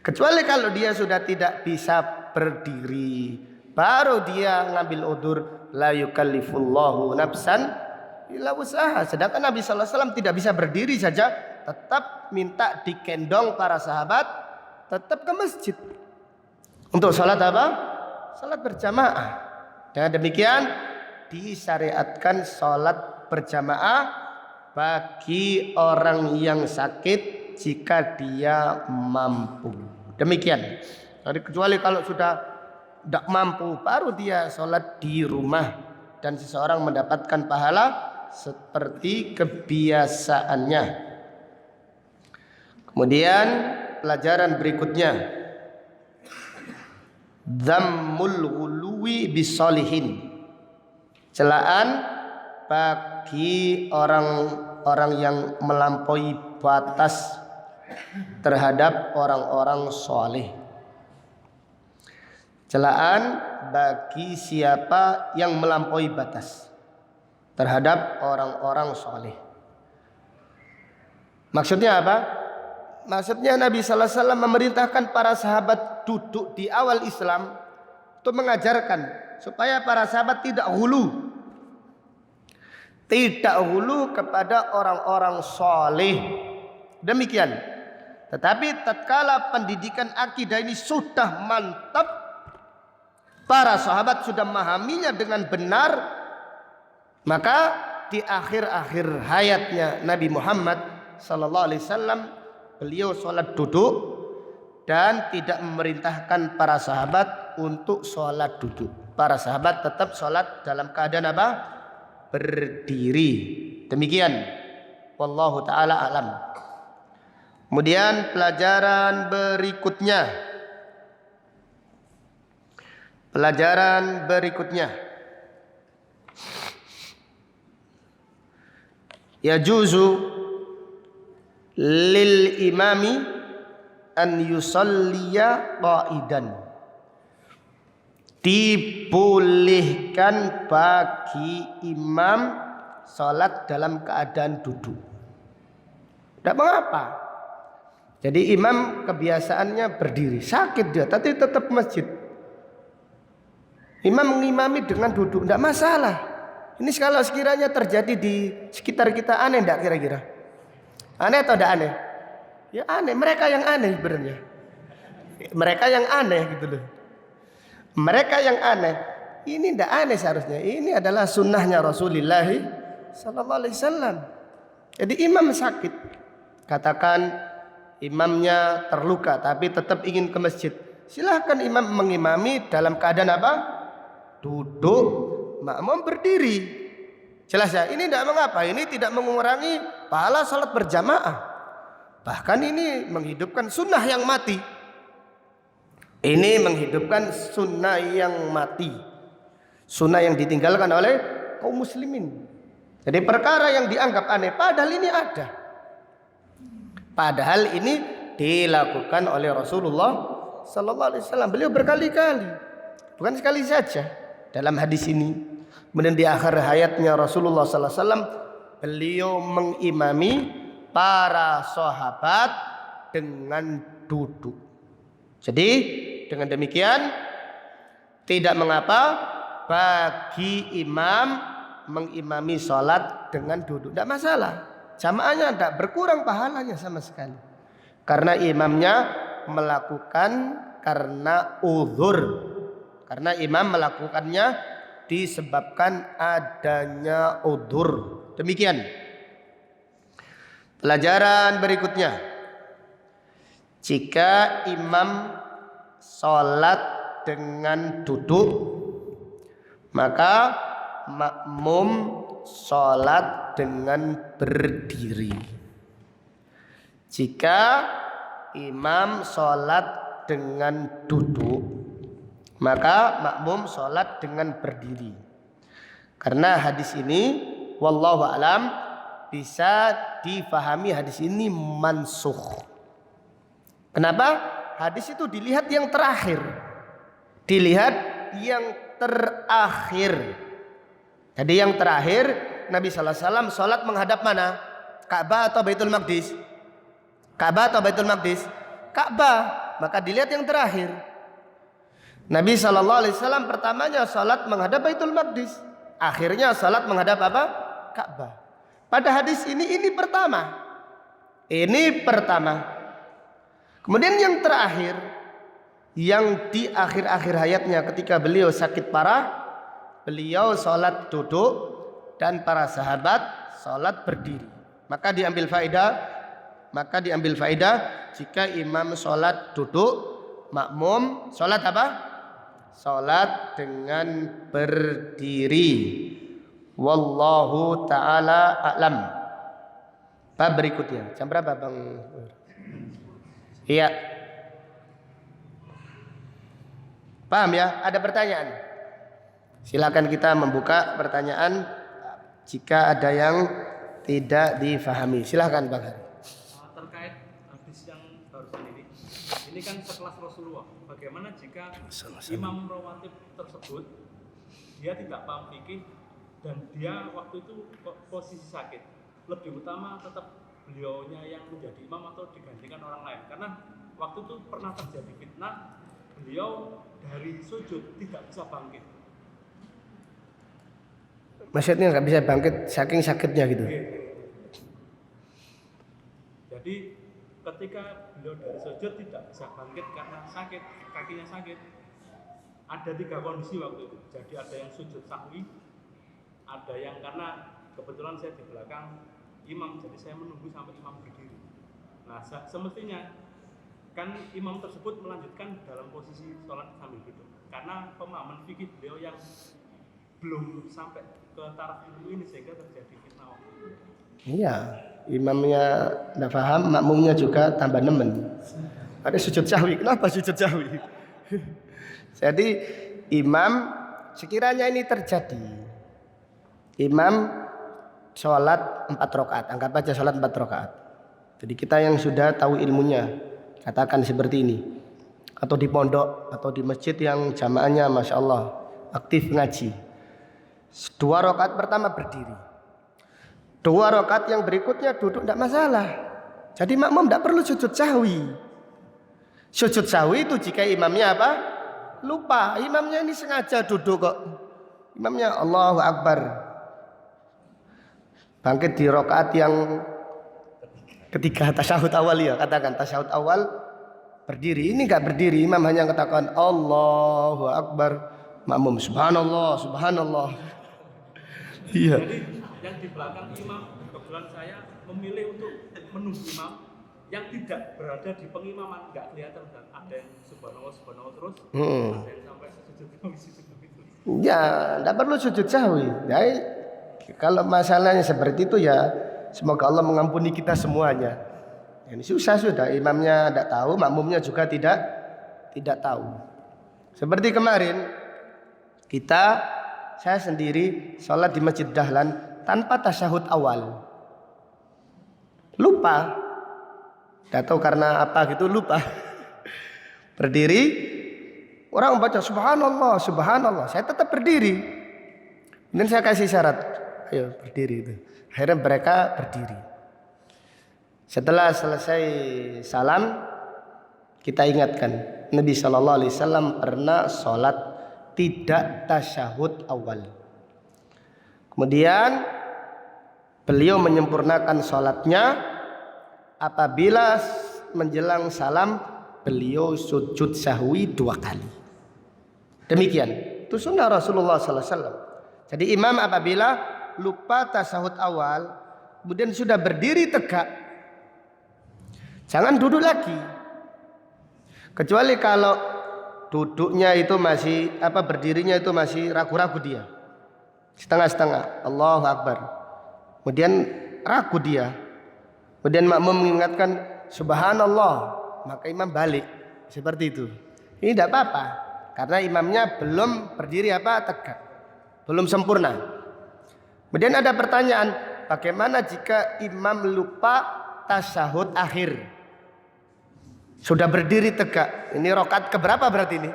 Kecuali kalau dia sudah tidak bisa berdiri, baru dia ngambil udzur, la yukallifullahu nafsan illa wus'aha. Sedangkan Nabi sallallahu alaihi wasallam tidak bisa berdiri saja, tetap minta dikendong para sahabat, tetap ke masjid untuk salat apa? Salat berjamaah. Dengan demikian disyariatkan salat berjamaah bagi orang yang sakit jika dia mampu. Demikian. Jadi kecuali kalau sudah tidak mampu, baru dia sholat di rumah dan seseorang mendapatkan pahala seperti kebiasaannya. Kemudian pelajaran berikutnya, dhammul ghuluwi bisolihin, celaan bagi orang-orang yang melampaui batas terhadap orang-orang soleh. Celaan bagi siapa yang melampaui batas terhadap orang-orang soleh. Maksudnya apa? Maksudnya Nabi sallallahu alaihi wasallam memerintahkan para sahabat duduk di awal Islam untuk mengajarkan supaya para sahabat tidak hulu. Tidak hulu kepada orang-orang soleh. Demikian. Tetapi tatkala pendidikan akidah ini sudah mantap, para sahabat sudah memahaminya dengan benar, maka di akhir-akhir hayatnya Nabi Muhammad sallallahu alaihi wasallam, beliau sholat duduk dan tidak memerintahkan para sahabat untuk sholat duduk. Para sahabat tetap sholat dalam keadaan apa? Berdiri. Demikian. Wallahu ta'ala alam. Kemudian pelajaran berikutnya. Pelajaran berikutnya. Yajuzu lil imami an yusalliya qa'idan. Dibolehkan bagi imam salat dalam keadaan duduk. Tidak mengapa. Jadi imam kebiasaannya berdiri, sakit dia, tapi tetap masjid. Imam mengimami dengan duduk, tidak masalah. Ini kalau sekiranya terjadi di sekitar kita, aneh tidak kira-kira? Aneh atau tidak aneh? Ya aneh, mereka yang aneh sebenarnya. Mereka yang aneh gitu loh. Mereka yang aneh. Ini tidak aneh seharusnya. Ini adalah sunnahnya Rasulullah sallallahu alaihi wasallam. Jadi imam sakit, katakan imamnya terluka tapi tetap ingin ke masjid, silahkan imam mengimami dalam keadaan apa? Duduk, makmum berdiri. Jelas ya? Ini tidak mengapa, ini tidak mengurangi pahala salat berjamaah. Bahkan ini menghidupkan sunnah yang mati. Ini menghidupkan sunnah yang mati, sunnah yang ditinggalkan oleh kaum muslimin. Jadi perkara yang dianggap aneh padahal ini ada. Padahal ini dilakukan oleh Rasulullah sallallahu alaihi wasallam. Beliau berkali-kali, bukan sekali saja dalam hadis ini. Kemudian di akhir hayatnya Rasulullah sallallahu alaihi wasallam, beliau mengimami para sahabat dengan duduk. Jadi dengan demikian tidak mengapa bagi imam mengimami sholat dengan duduk, tidak masalah. Jamaahnya tidak berkurang pahalanya sama sekali, karena imamnya melakukan karena uzur, karena imam melakukannya disebabkan adanya uzur. Demikian. Pelajaran berikutnya, jika imam sholat dengan duduk, maka makmum sholat dengan berdiri. Jika imam sholat dengan duduk, maka makmum sholat dengan berdiri. Karena hadis ini wallahu alam bisa difahami hadis ini mansukh. Kenapa? Hadis itu dilihat yang terakhir. Dilihat yang terakhir. Jadi yang terakhir Nabi sallallahu alaihi wasallam sholat menghadap mana? Ka'bah atau Baitul Maqdis? Ka'bah atau Baitul Maqdis? Ka'bah. Maka dilihat yang terakhir. Nabi sallallahu alaihi wasallam pertamanya sholat menghadap Baitul Maqdis. Akhirnya sholat menghadap apa? Ka'bah. Pada hadis ini pertama. Ini pertama. Kemudian yang terakhir, yang di akhir-akhir hayatnya ketika beliau sakit parah, beliau sholat duduk dan para sahabat sholat berdiri. Maka diambil faedah jika imam sholat duduk, makmum sholat apa? Sholat dengan berdiri. Wallahu ta'ala a'lam. Bab berikutnya. Jam berapa Bang? Iya. Paham ya? Ada pertanyaan? Silakan kita membuka pertanyaan jika ada yang tidak difahami. Silakan Bang Hari. Terkait hadis yang barusan ini kan sekelas Rasulullah. Bagaimana jika imam rawatib tersebut dia tidak paham fikih dan dia waktu itu posisi sakit, lebih utama tetap beliaunya yang menjadi imam atau digantikan orang lain? Karena waktu itu pernah terjadi fitnah, beliau dari sujud tidak bisa bangkit. Maksudnya nggak bisa bangkit saking sakitnya gitu. Jadi ketika beliau dari sujud tidak bisa bangkit karena sakit, kakinya sakit. Ada 3 kondisi waktu itu. Jadi ada yang sujud sahwi, ada yang karena kebetulan saya di belakang imam, jadi saya menunggu sampai imam berdiri. Nah, semestinya kan imam tersebut melanjutkan dalam posisi sholat sambil duduk. Karena pemahaman fikih beliau yang belum sampai ke taraf ilmu ini sehingga terjadi fitnah waktu itu. Iya, imamnya tidak paham, makmumnya juga tambah nemen. Ada sujud sahwi. Kenapa sujud sahwi? Jadi imam sekiranya ini terjadi, imam sholat 4 rakaat, anggap aja sholat 4 rakaat. Jadi kita yang sudah tahu ilmunya katakan seperti ini, atau di pondok atau di masjid yang jamaahnya masya Allah aktif ngaji. 2 rakaat pertama berdiri, 2 rakaat yang berikutnya duduk, tidak masalah. Jadi makmum tidak perlu sujud sahwi. Sujud sahwi itu jika imamnya apa? Lupa. Imamnya ini sengaja duduk kok. Imamnya Allahu Akbar, bangkit di rakaat yang ketiga, tasyahud awal ya, katakan tasyahud awal berdiri. Ini enggak berdiri, imam hanya katakan Allahu Akbar, makmum subhanallah, subhanallah. Iya. Jadi yang di belakang imam, kebetulan saya memilih untuk menunggu imam yang tidak berada di pengimaman, enggak kelihatan kan. Ada yang subhanallah, subhanallah terus, ada yang sampai sujud itu. Ya, enggak perlu sujud sahwi. Jadi kalau masalahnya seperti itu ya semoga Allah mengampuni kita semuanya. Ini susah sudah, imamnya tidak tahu, makmumnya juga tidak tahu. Seperti kemarin saya sendiri sholat di Masjid Dahlan tanpa tasyahud awal. Lupa. Tidak tahu karena apa gitu, lupa. Berdiri, orang membaca subhanallah, subhanallah. Saya tetap berdiri. Dan saya kasih syarat, ayo berdiri itu. Akhirnya mereka berdiri. Setelah selesai salam, kita ingatkan Nabi Shallallahu Alaihi Wasallam pernah sholat tidak tasyahud awal. Kemudian beliau menyempurnakan sholatnya apabila menjelang salam beliau sujud sahwi 2 kali. Demikian, itu sunnah Rasulullah Sallallahu Alaihi Wasallam. Jadi imam apabila lupa tasyahud awal, kemudian sudah berdiri tegak, jangan duduk lagi. Kecuali kalau duduknya itu masih berdirinya itu masih ragu-ragu dia, setengah-setengah, Allahu Akbar. Kemudian ragu dia. Kemudian makmum mengingatkan subhanallah, maka imam balik seperti itu. Ini tidak apa-apa, karena imamnya belum berdiri tegak, belum sempurna. Kemudian ada pertanyaan, bagaimana jika imam lupa tasyahud akhir? Sudah berdiri tegak, ini rakaat keberapa berarti ini?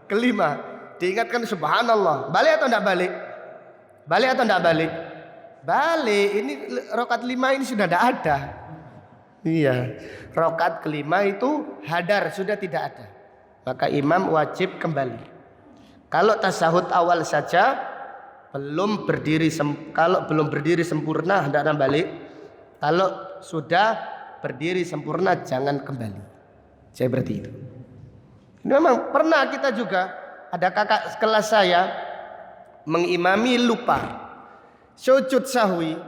Kelima. Diingatkan subhanallah, balik atau tidak balik? Balik atau tidak balik? Balik, ini rakaat 5 ini sudah tidak ada. Iya, rakaat kelima itu hadar, sudah tidak ada. Maka imam wajib kembali. Kalau tasyahud awal saja kalau belum berdiri sempurna hendaknya balik. Kalau sudah berdiri sempurna jangan kembali. Saya berarti itu. Ini memang pernah kita juga ada kakak kelas saya mengimami lupa sujud sahwi.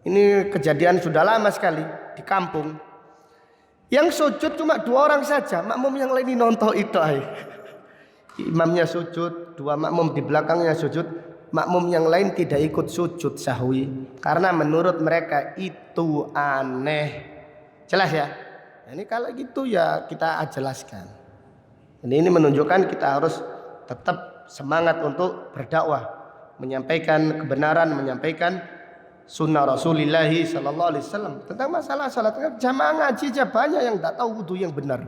Ini kejadian sudah lama sekali di kampung. Yang sujud cuma 2 orang saja, makmum yang lain ini nonton itu. Imamnya sujud, 2 makmum di belakangnya sujud, makmum yang lain tidak ikut sujud sahwi karena menurut mereka itu aneh. Jelas ya? Nah, ini kalau gitu ya kita jelaskan. Ini menunjukkan kita harus tetap semangat untuk berdakwah, menyampaikan kebenaran, menyampaikan sunnah Rasulullah sallallahu alaihi wasallam tentang masalah salat. Jamaah ngaji aja banyak yang tidak tahu wudu yang benar.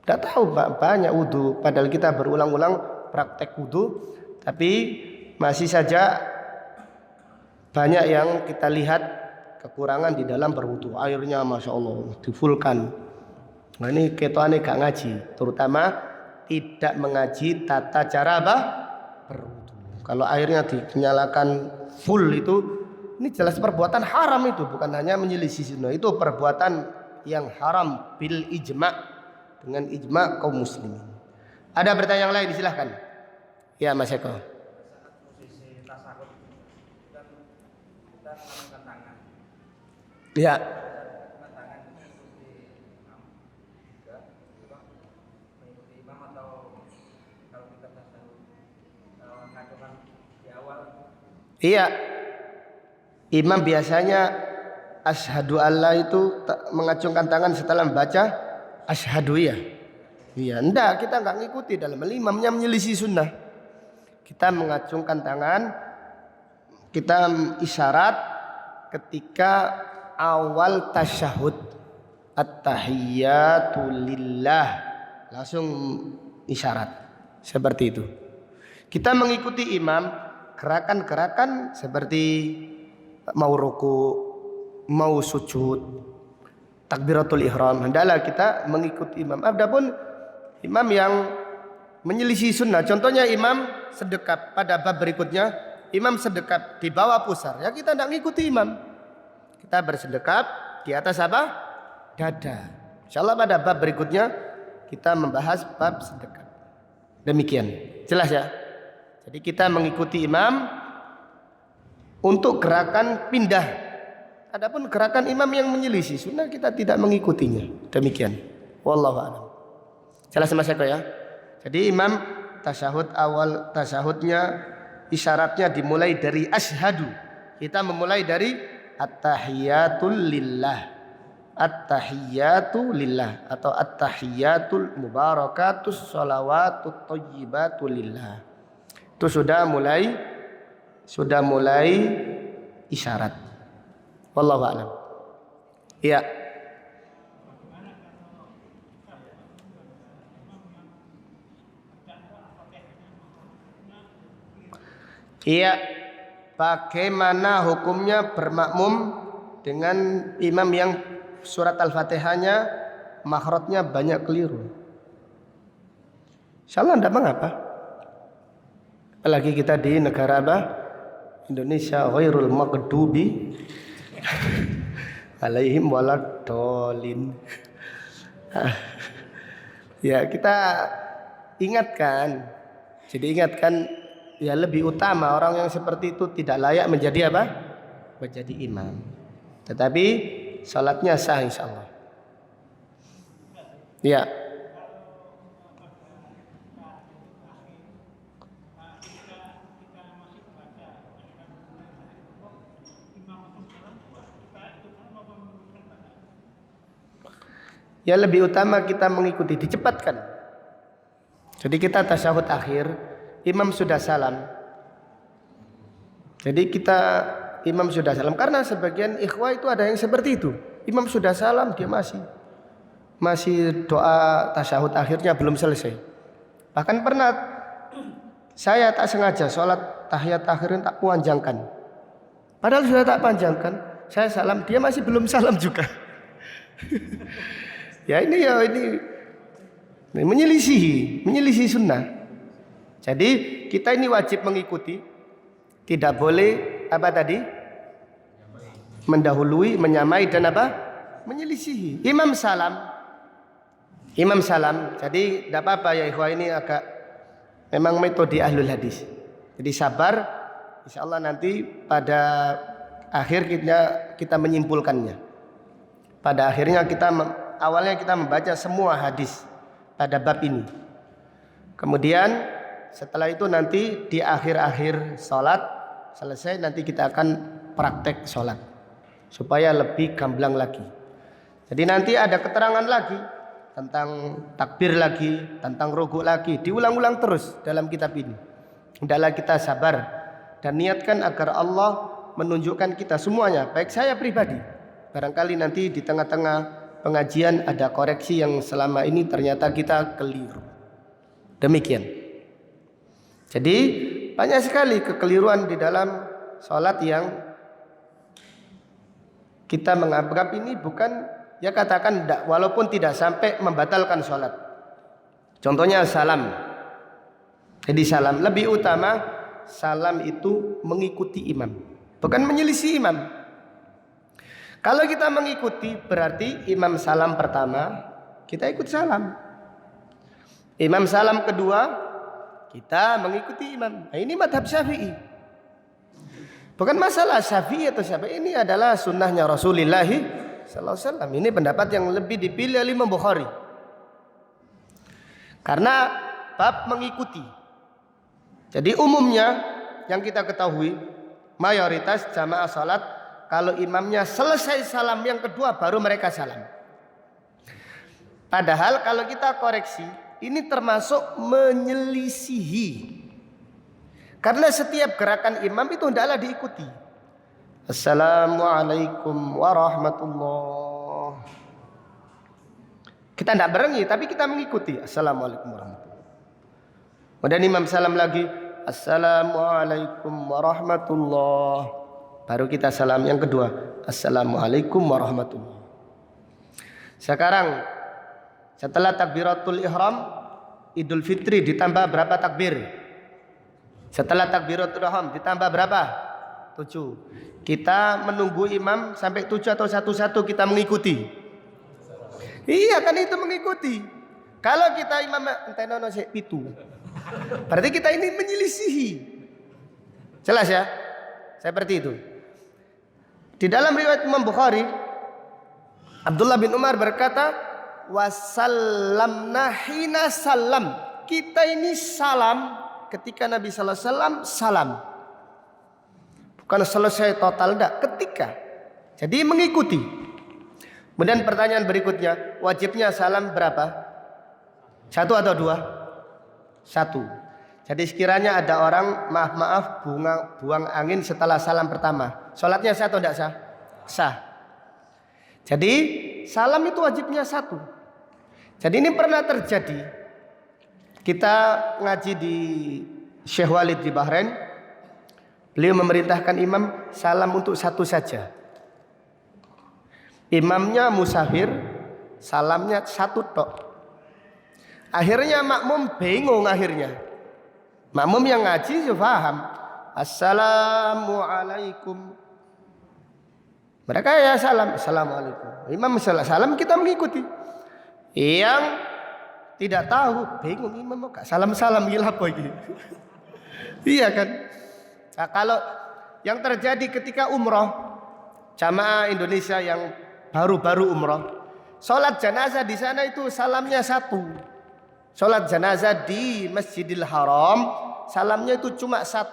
Tidak tahu banyak wudu, padahal kita berulang-ulang praktek wudu, tapi masih saja banyak yang kita lihat kekurangan di dalam berwudu. Airnya masya Allah difulkan. Nah ini ketone gak ngaji, terutama tidak mengaji tata cara berwudu. Kalau airnya dinyalakan full itu, ini jelas perbuatan haram itu, bukan hanya menyelisih sunnah, itu perbuatan yang haram bil ijma', dengan ijma' kaum muslimin. Ada pertanyaan yang lain, silahkan. Ya Mas Eko. Posisi tasawuf kan kita mengangkat tangan. Ya. Tangan itu mengikuti imam juga, mengikuti imam atau kalau kita tasawuf mengacungkan di awal. Iya. Imam biasanya asyhadu alla itu mengacungkan tangan setelah membaca asyhadu ya. Iya, enggak, kita enggak ngikuti dalam imamnya menyelisih sunnah. Kita mengacungkan tangan, kita isyarat ketika awal tasyahud. At-tahiyyatu lillah. Langsung isyarat. Seperti itu. Kita mengikuti imam gerakan-gerakan seperti mau ruku, mau sujud, takbiratul ihram, hendaklah kita mengikuti imam. Adapun imam yang menyelisih sunnah, contohnya imam sedekap, pada bab berikutnya imam sedekap di bawah pusar, ya kita tidak mengikuti imam, kita bersedekap di atas apa? Dada. Insyaallah pada bab berikutnya kita membahas bab sedekap. Demikian, jelas ya. Jadi kita mengikuti imam untuk gerakan pindah. Adapun gerakan imam yang menyelisih sunnah kita tidak mengikutinya. Demikian. Wallahu a'lam. Jelas Mas Eko ya. Jadi imam tasyahud awal tasyahudnya isyaratnya dimulai dari asyhadu. Kita memulai dari at-tahiyatul lillah. At-tahiyatu lillah atau at-tahiyatul mubarakatus shalawatut thayyibatu lillah. Itu sudah mulai isyarat. Wallahu a'lam. Iya. Iya. Bagaimana hukumnya bermakmum dengan imam yang surat Al-Fatihahnya makhrajnya banyak keliru? Insyaallah tidak mengapa. Apalagi kita di negara apa? Indonesia, ghairul maghdubi alaihim waladdallin. Ya kita ingatkan. Jadi ingatkan ya lebih utama orang yang seperti itu tidak layak menjadi apa? Menjadi imam. Tetapi salatnya sah insyaallah. Ya. Ya lebih utama kita mengikuti, dicepatkan. Jadi kita tasyahud akhir, imam sudah salam. Jadi imam sudah salam, karena sebagian ikhwah itu ada yang seperti itu. Imam sudah salam, dia masih doa tasyahud akhirnya belum selesai. Bahkan pernah saya tak sengaja sholat tahiyat akhirin tak panjangkan. Padahal sudah tak panjangkan, saya salam, dia masih belum salam juga. Ini menyelisihi sunnah. Jadi kita ini wajib mengikuti, tidak boleh mendahului, menyamai dan menyelisihi. Imam salam. Jadi tidak apa-apa ya ikhwah, ini agak memang metode ahlul hadis. Jadi sabar, insya Allah nanti pada akhir kita menyimpulkannya. Pada akhirnya awalnya kita membaca semua hadis pada bab ini. Kemudian setelah itu nanti di akhir-akhir sholat selesai, nanti kita akan praktek sholat supaya lebih gamblang lagi. Jadi nanti ada keterangan lagi tentang takbir lagi, tentang rukuk lagi, diulang-ulang terus dalam kitab ini. Hendaklah kita sabar dan niatkan agar Allah menunjukkan kita semuanya, baik saya pribadi. Barangkali nanti di tengah-tengah pengajian ada koreksi yang selama ini ternyata kita keliru. Demikian. Jadi banyak sekali kekeliruan di dalam sholat yang kita menganggap ini bukan, ya katakan tidak, walaupun tidak sampai membatalkan sholat. Contohnya salam. Jadi salam, lebih utama salam itu mengikuti imam, bukan menyelisih imam. Kalau kita mengikuti berarti imam salam pertama kita ikut salam, imam salam kedua kita mengikuti imam. Nah, ini madhab Syafi'i. Bukan masalah Syafi'i atau Syafi'i, ini adalah sunnahnya Rasulullah sallallahu alaihi wasallam. Ini pendapat yang lebih dipilih oleh Imam Bukhari. Karena bab mengikuti. Jadi umumnya yang kita ketahui, mayoritas jamaah salat kalau imamnya selesai salam yang kedua baru mereka salam. Padahal kalau kita koreksi, ini termasuk menyelisihi. Karena setiap gerakan imam itu hendaklah diikuti. Assalamualaikum warahmatullah. Kita tidak berengi, tapi kita mengikuti. Assalamualaikum warahmatullah. Kemudian imam salam lagi. Assalamualaikum warahmatullah. Baru kita salam yang kedua. Assalamualaikum warahmatullah. Sekarang setelah takbiratul ihram Idul Fitri ditambah berapa takbir? Setelah takbiratul ihram ditambah berapa? 7. Kita menunggu imam sampai 7 atau satu-satu kita mengikuti. Iya kan, itu mengikuti. Kalau kita imam entenono sik pitu, berarti kita ini menyelisihi. Jelas ya? Seperti itu. Di dalam riwayat Imam Bukhari, Abdullah bin Umar berkata, wasallamna hina salam. Kita ini salam ketika Nabi sallallahu alaihi wasallam salam. Bukan selesai total, enggak, ketika. Jadi mengikuti. Kemudian pertanyaan berikutnya, wajibnya salam berapa? 1 atau 2? 1. Jadi sekiranya ada orang maaf buang angin setelah salam pertama, sholatnya sah atau tidak sah? Sah. Jadi salam itu wajibnya 1. Jadi ini pernah terjadi. Kita ngaji di Syekh Walid di Bahrain. Beliau memerintahkan imam salam untuk 1 saja. Imamnya musafir, salamnya 1 tok. Akhirnya makmum bingung akhirnya. Makmum yang ngaji sudah paham. Assalamualaikum. Mereka ya salam, assalamualaikum. Imam salam, kita mengikuti. Yang tidak tahu bingung, imam mau salam gila apa ini? Iya kan? Nah, kalau yang terjadi ketika umroh, jamaah Indonesia yang baru-baru umroh, sholat jenazah di sana itu salamnya 1. Sholat jenazah di Masjidil Haram, salamnya itu cuma 1.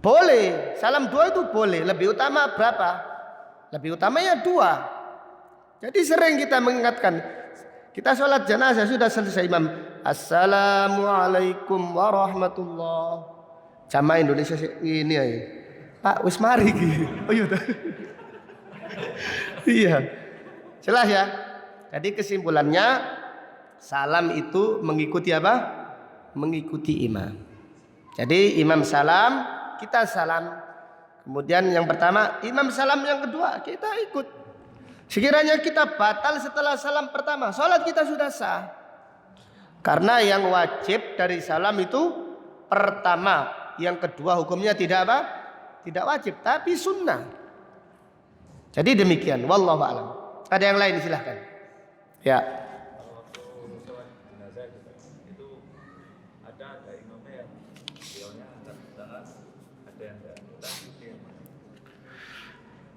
Boleh, salam 2 itu boleh. Lebih utama berapa? Lebih utamanya 2. Jadi sering kita mengingatkan. Kita sholat jenazah sudah selesai imam. Assalamualaikum warahmatullah. Jamaah Indonesia ini ya. Pak wis mari iki. Oh iya. Iya. Jelas ya. Jadi kesimpulannya salam itu mengikuti apa? Mengikuti imam. Jadi imam salam, kita salam. Kemudian yang pertama, imam salam, yang kedua kita ikut. Sekiranya kita batal setelah salam pertama, salat kita sudah sah. Karena yang wajib dari salam itu pertama, yang kedua hukumnya tidak apa? Tidak wajib, tapi sunnah. Jadi demikian, wallahu a'lam. Ada yang lain silahkan. Ya. Kalau sholat jenazah itu ada imamnya yang beliaunya angkat tangan, ada yang enggak.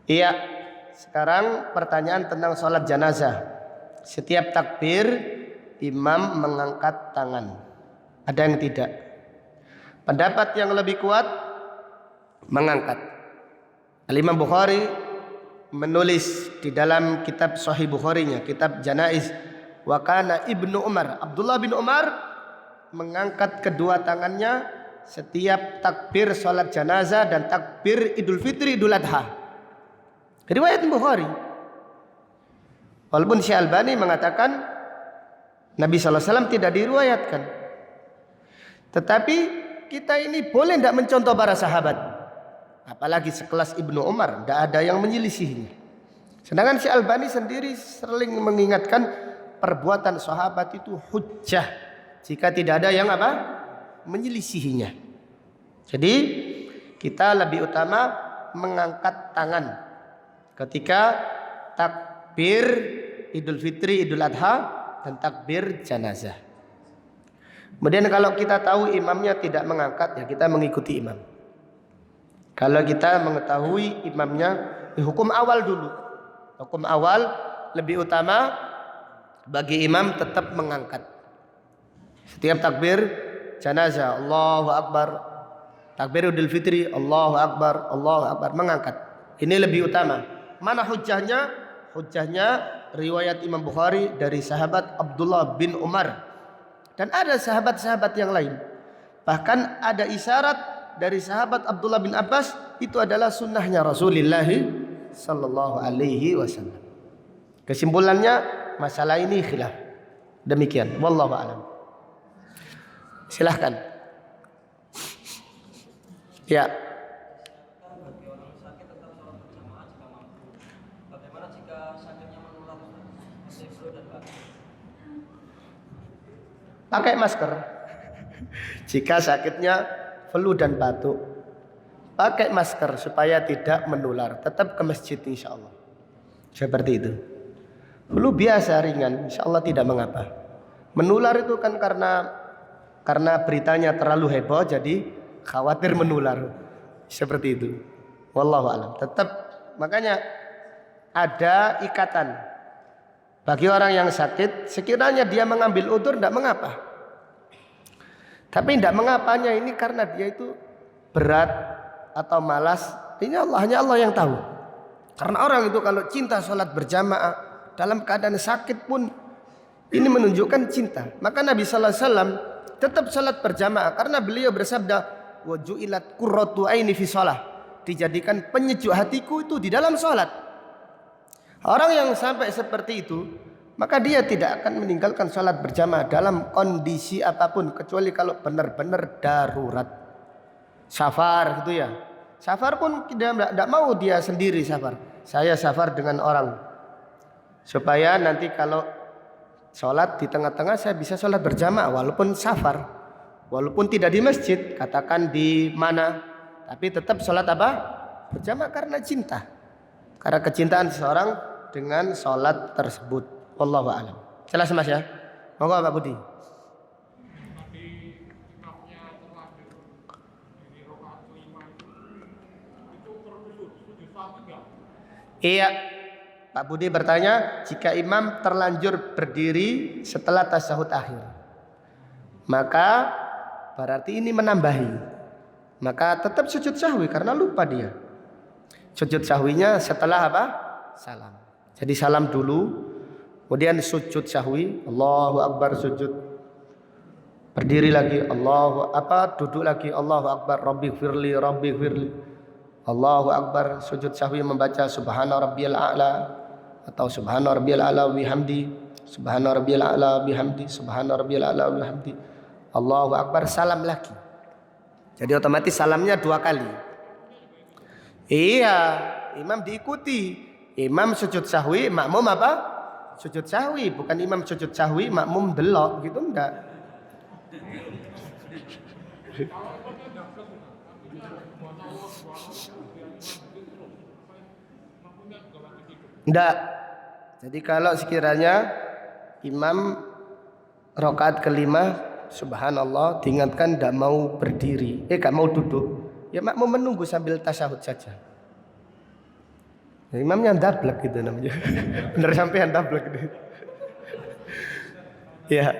Iya. Sekarang pertanyaan tentang sholat jenazah. Setiap takbir imam mengangkat tangan. Ada yang tidak. Pendapat yang lebih kuat mengangkat. Al-Imam Bukhari menulis di dalam kitab Sahih Bukharinya, kitab Janaiz, wa kana Ibnu Umar, Abdullah bin Umar mengangkat kedua tangannya setiap takbir sholat jenazah dan takbir Idul Fitri, Idul Adha. Riwayat Bukhari. Walaupun Syekh Albani mengatakan Nabi SAW tidak diriwayatkan. Tetapi kita ini boleh tidak mencontoh para sahabat. Apalagi sekelas Ibnu Umar, tidak ada yang menyelisihinya. Sedangkan Syekh Albani sendiri sering mengingatkan perbuatan sahabat itu hujjah jika tidak ada yang apa? Menyelisihinya. Jadi kita lebih utama mengangkat tangan ketika takbir Idul Fitri, Idul Adha dan takbir jenazah. Kemudian kalau kita tahu imamnya tidak mengangkat, ya kita mengikuti imam. Kalau kita mengetahui imamnya, hukum awal dulu. Hukum awal lebih utama bagi imam tetap mengangkat. Setiap takbir jenazah, Allahu Akbar. Takbir Idul Fitri, Allahu Akbar, Allahu Akbar, mengangkat. Ini lebih utama. Mana hujjahnya? Hujjahnya riwayat Imam Bukhari dari sahabat Abdullah bin Umar. Dan ada sahabat-sahabat yang lain. Bahkan ada isyarat dari sahabat Abdullah bin Abbas, itu adalah sunnahnya Rasulullah sallallahu alaihi wasallam. Kesimpulannya masalah ini khilaf. Demikian, wallahu a'lam. Silahkan. Ya. Bagi orang sakit tetap sholat berjamaah jika mampu. Bagaimana jika sakitnya menular seperti flu dan batuk? Pakai masker. Jika sakitnya flu dan batuk, pakai masker supaya tidak menular. Tetap ke masjid insya Allah. Seperti itu. Flu biasa ringan, insya Allah tidak mengapa. Menular itu kan karena beritanya terlalu heboh, jadi khawatir menular. Seperti itu. Wallahu a'lam. Tetap, makanya ada ikatan bagi orang yang sakit. Sekiranya dia mengambil udzur tidak mengapa. Tapi tidak mengapanya ini karena dia itu berat atau malas. Ini hanya Allah yang tahu. Karena orang itu kalau cinta sholat berjamaah dalam keadaan sakit pun ini menunjukkan cinta. Maka Nabi sallallahu alaihi wasallam tetap sholat berjamaah karena beliau bersabda, wa ju'ilat qurratu aini fi shalah. Dijadikan penyejuk hatiku itu di dalam sholat. Orang yang sampai seperti itu, maka dia tidak akan meninggalkan sholat berjamaah dalam kondisi apapun, kecuali kalau benar-benar darurat. Safar gitu ya. Safar pun tidak mau dia sendiri safar. Saya safar dengan orang. Supaya nanti kalau sholat di tengah-tengah saya bisa sholat berjamaah walaupun safar. Walaupun tidak di masjid, katakan di mana. Tapi tetap sholat apa? Berjamaah karena cinta. Karena kecintaan seseorang dengan sholat tersebut. Wallahu a'lam. Jelas Mas ya? Monggo Pak Budi. Iya. Pak Budi bertanya, jika imam terlanjur berdiri setelah tasyahud akhir, maka berarti ini menambahi. Maka tetap sujud sahwi karena lupa dia. Sujud sahwinya setelah apa? Salam. Jadi salam dulu, kemudian sujud sahwi, Allahu Akbar sujud. Berdiri lagi, duduk lagi, Allahu Akbar, Rabbighfirli, Rabbighfirli. Allahu Akbar, sujud sahwi membaca Subhana Rabbiyal A'la atau Subhana Rabbiyal A'la bihamdi, Subhana Rabbiyal A'la bihamdi, Subhana Rabbiyal A'la bihamdi. Allahu Akbar, salam lagi. Jadi otomatis salamnya 2 kali. Iya, imam diikuti. Imam sujud sahwi, makmum apa? Sujud sahwi, bukan imam sujud sahwi, makmum delok gitu enggak. Enggak. Jadi kalau sekiranya imam rakaat kelima subhanallah diingatkan tidak mau berdiri, tidak mau duduk, ya makmum menunggu sambil tasyahud saja. Ya, imamnya ndablek gitu namanya. Bener sampean ndablek gitu. Ya.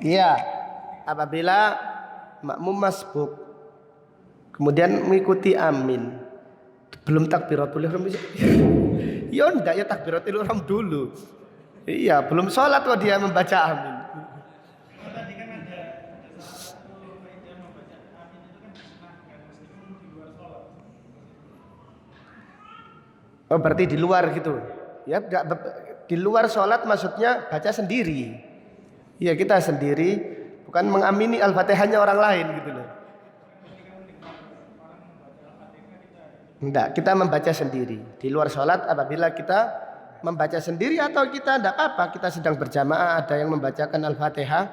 Iya, apabila makmum masbuk kemudian mengikuti amin, belum takbiratul ihram, ya enggak, ya takbiratul ihram dulu. Iya, belum sholat kok dia membaca amin. Oh, berarti di luar gitu. Ya, enggak, di luar sholat maksudnya baca sendiri. Ya kita sendiri, bukan mengamini Al-Fatihahnya orang lain gitu loh. Enggak, kita membaca sendiri. Di luar sholat apabila kita membaca sendiri atau kita tidak apa-apa, kita sedang berjamaah ada yang membacakan Al-Fatihah.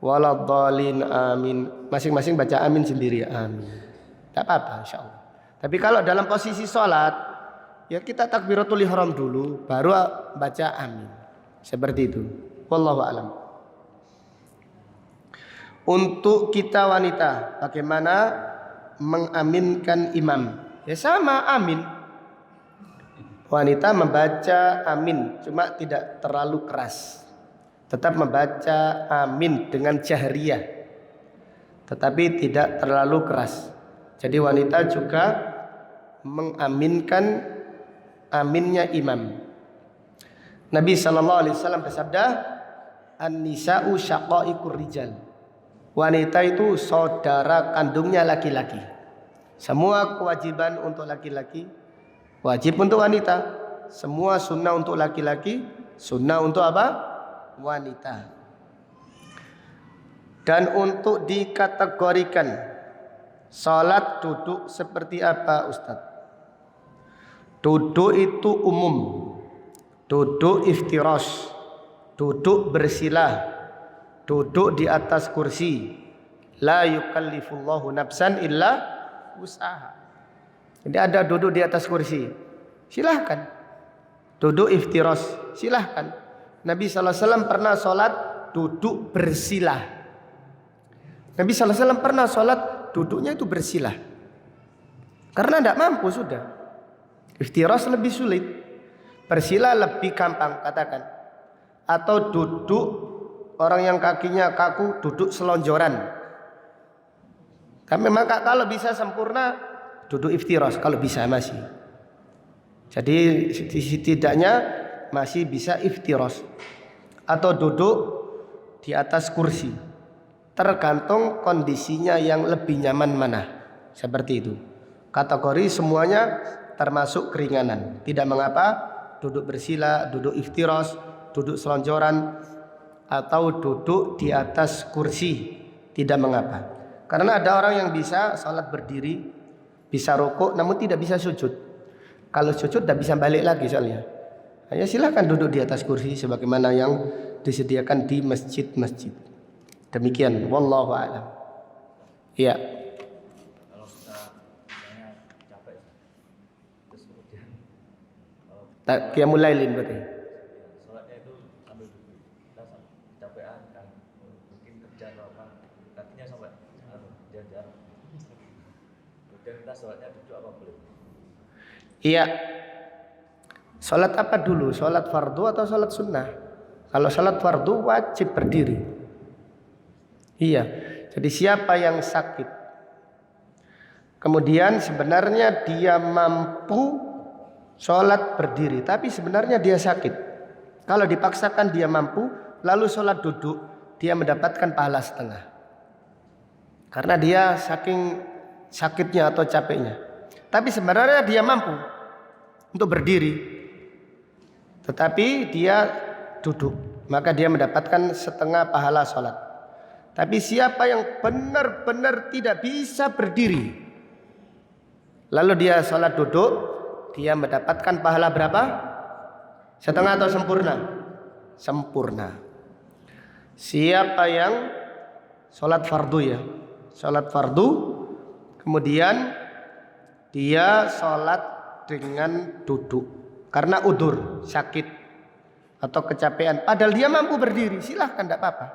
Waladhdallin amin. Masing-masing baca amin sendiri, amin. Tidak apa-apa insyaallah. Tapi kalau dalam posisi sholat, ya kita takbiratul ihram dulu, baru baca amin. Seperti itu. Wallahu a'lam. Untuk kita wanita, bagaimana mengaminkan imam? Ya sama amin. Wanita membaca amin, cuma tidak terlalu keras. Tetap membaca amin dengan jahriyah, tetapi tidak terlalu keras. Jadi wanita juga mengaminkan aminnya imam. Nabi SAW bersabda, An-nisa'u syaqaiqur rijal. Wanita itu saudara kandungnya laki-laki. Semua kewajiban untuk laki-laki wajib untuk wanita. Semua sunnah untuk laki-laki, sunnah untuk apa? Wanita. Dan untuk dikategorikan salat duduk seperti apa, Ustaz? Duduk itu umum. Duduk iftirash, duduk bersilah, duduk di atas kursi. La yukallifullahu nafsan illa wus'aha. Jadi ada duduk di atas kursi, silahkan. Duduk iftirash, silahkan. Nabi SAW pernah sholat duduk bersilah. Nabi SAW pernah sholat duduknya itu bersilah, karena tidak mampu sudah. Iftirash lebih sulit, bersila lebih gampang katakan. Atau duduk orang yang kakinya kaku, duduk selonjoran. Kami maka kalau bisa sempurna duduk iftirash, kalau bisa masih. Jadi setidaknya masih bisa iftirash. Atau duduk di atas kursi. Tergantung kondisinya yang lebih nyaman mana. Seperti itu. Kategori semuanya termasuk keringanan. Tidak mengapa duduk bersila, duduk iftirash, duduk selonjoran, atau duduk di atas kursi, tidak mengapa. Karena ada orang yang bisa salat berdiri, bisa rukuk namun tidak bisa sujud. Kalau sujud tidak bisa balik lagi soalnya. Hanya silakan duduk di atas kursi sebagaimana yang disediakan di masjid-masjid. Demikian, wallahu a'lam. Iya. Qiyamul lailin berarti. Sholatnya itu sambil duduk, kita capean kan, mungkin kerja atau apa, kakinya sampai sholatnya duduk apa boleh? Iya. Sholat apa dulu? Sholat fardu atau sholat sunnah? Kalau sholat fardu wajib berdiri. Iya. Jadi siapa yang sakit, kemudian sebenarnya dia mampu sholat berdiri, tapi sebenarnya dia sakit. Kalau dipaksakan dia mampu, lalu sholat duduk, dia mendapatkan pahala setengah. Karena dia saking sakitnya atau capeknya. Tapi sebenarnya dia mampu untuk berdiri, tetapi dia duduk, maka dia mendapatkan setengah pahala sholat. Tapi siapa yang benar-benar tidak bisa berdiri, lalu dia sholat duduk, dia mendapatkan pahala berapa? Setengah atau sempurna? Sempurna. Siapa yang sholat fardu ya, sholat fardu, kemudian dia sholat dengan duduk karena udur, sakit atau kecapean, padahal dia mampu berdiri, silahkan, tidak apa-apa.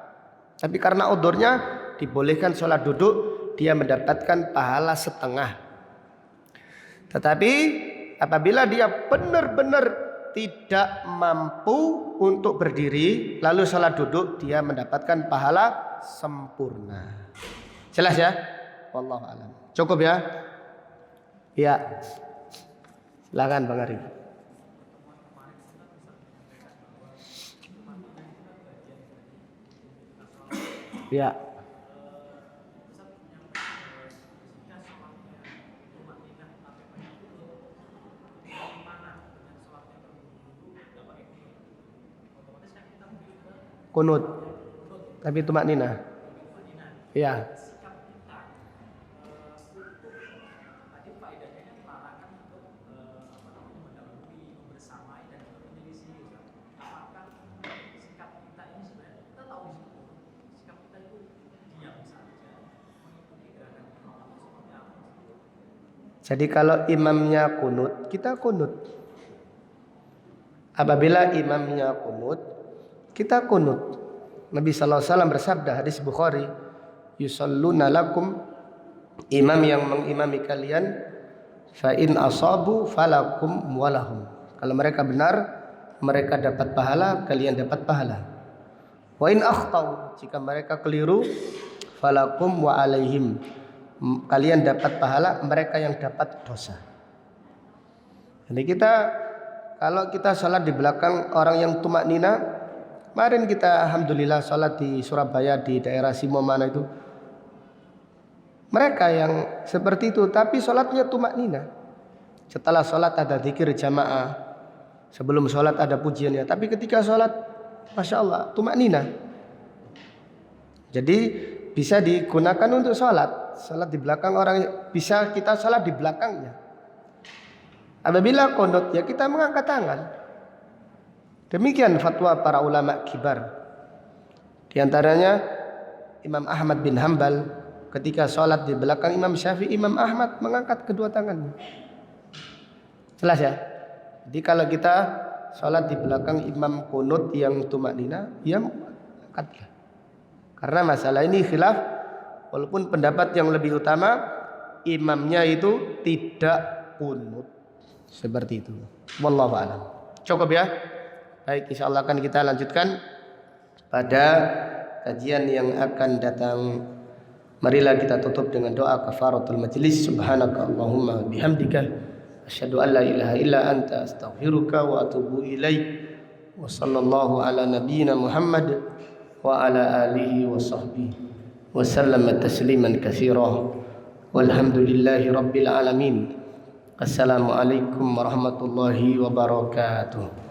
Tapi karena udurnya dibolehkan sholat duduk, dia mendapatkan pahala setengah. Tetapi apabila dia benar-benar tidak mampu untuk berdiri lalu sholat duduk, dia mendapatkan pahala sempurna. Jelas ya? Wallahu a'lam. Cukup ya? Ya. Silakan Bang Arif. Ya. Kunut. Tapi tumak nina. Ya. Jadi kalau imamnya kunut, kita kunut. Apabila imamnya kunut, kita kunut. Nabi sallallahu alaihi wasallam bersabda, hadis Bukhari, yusalluna lakum, imam yang mengimami kalian, fa in asabu falakum walahum. Kalau mereka benar, mereka dapat pahala, kalian dapat pahala. Wa in akhtau, jika mereka keliru, falakum wa alaihim, kalian dapat pahala, mereka yang dapat dosa. Jadi kita, kalau kita sholat di belakang orang yang tumak nina, kemarin kita alhamdulillah sholat di Surabaya di daerah Simo mana itu, mereka yang seperti itu, tapi sholatnya tumak nina. Setelah sholat ada zikir jamaah, sebelum sholat ada pujiannya, tapi ketika sholat, masya Allah, tumak nina. Jadi bisa digunakan untuk sholat. Salat di belakang orang, bisa kita salat di belakangnya. Apabila qunut ya kita mengangkat tangan. Demikian fatwa para ulama kibar. Di antaranya Imam Ahmad bin Hanbal ketika salat di belakang Imam Syafi'i, Imam Ahmad mengangkat kedua tangannya. Jelas ya? Jadi kalau kita salat di belakang imam qunut yang tumak nina, ya angkatlah. Karena masalah ini khilaf. Walaupun pendapat yang lebih utama, imamnya itu tidak kunut. Seperti itu. Wallahu a'lam. Cukup ya? Baik, insyaallah akan kita lanjutkan pada kajian yang akan datang. Marilah kita tutup dengan doa kafaratul majlis. Subhanaka Allahumma bihamdika asyhadu an la ilaha illa anta astaghfiruka wa atubu ilaik. Wa sallallahu ala nabiyyina Muhammad wa ala alihi wa sahbihi وسلم تسليما كثيرا والحمد لله رب العالمين. السلام عليكم ورحمة الله وبركاته.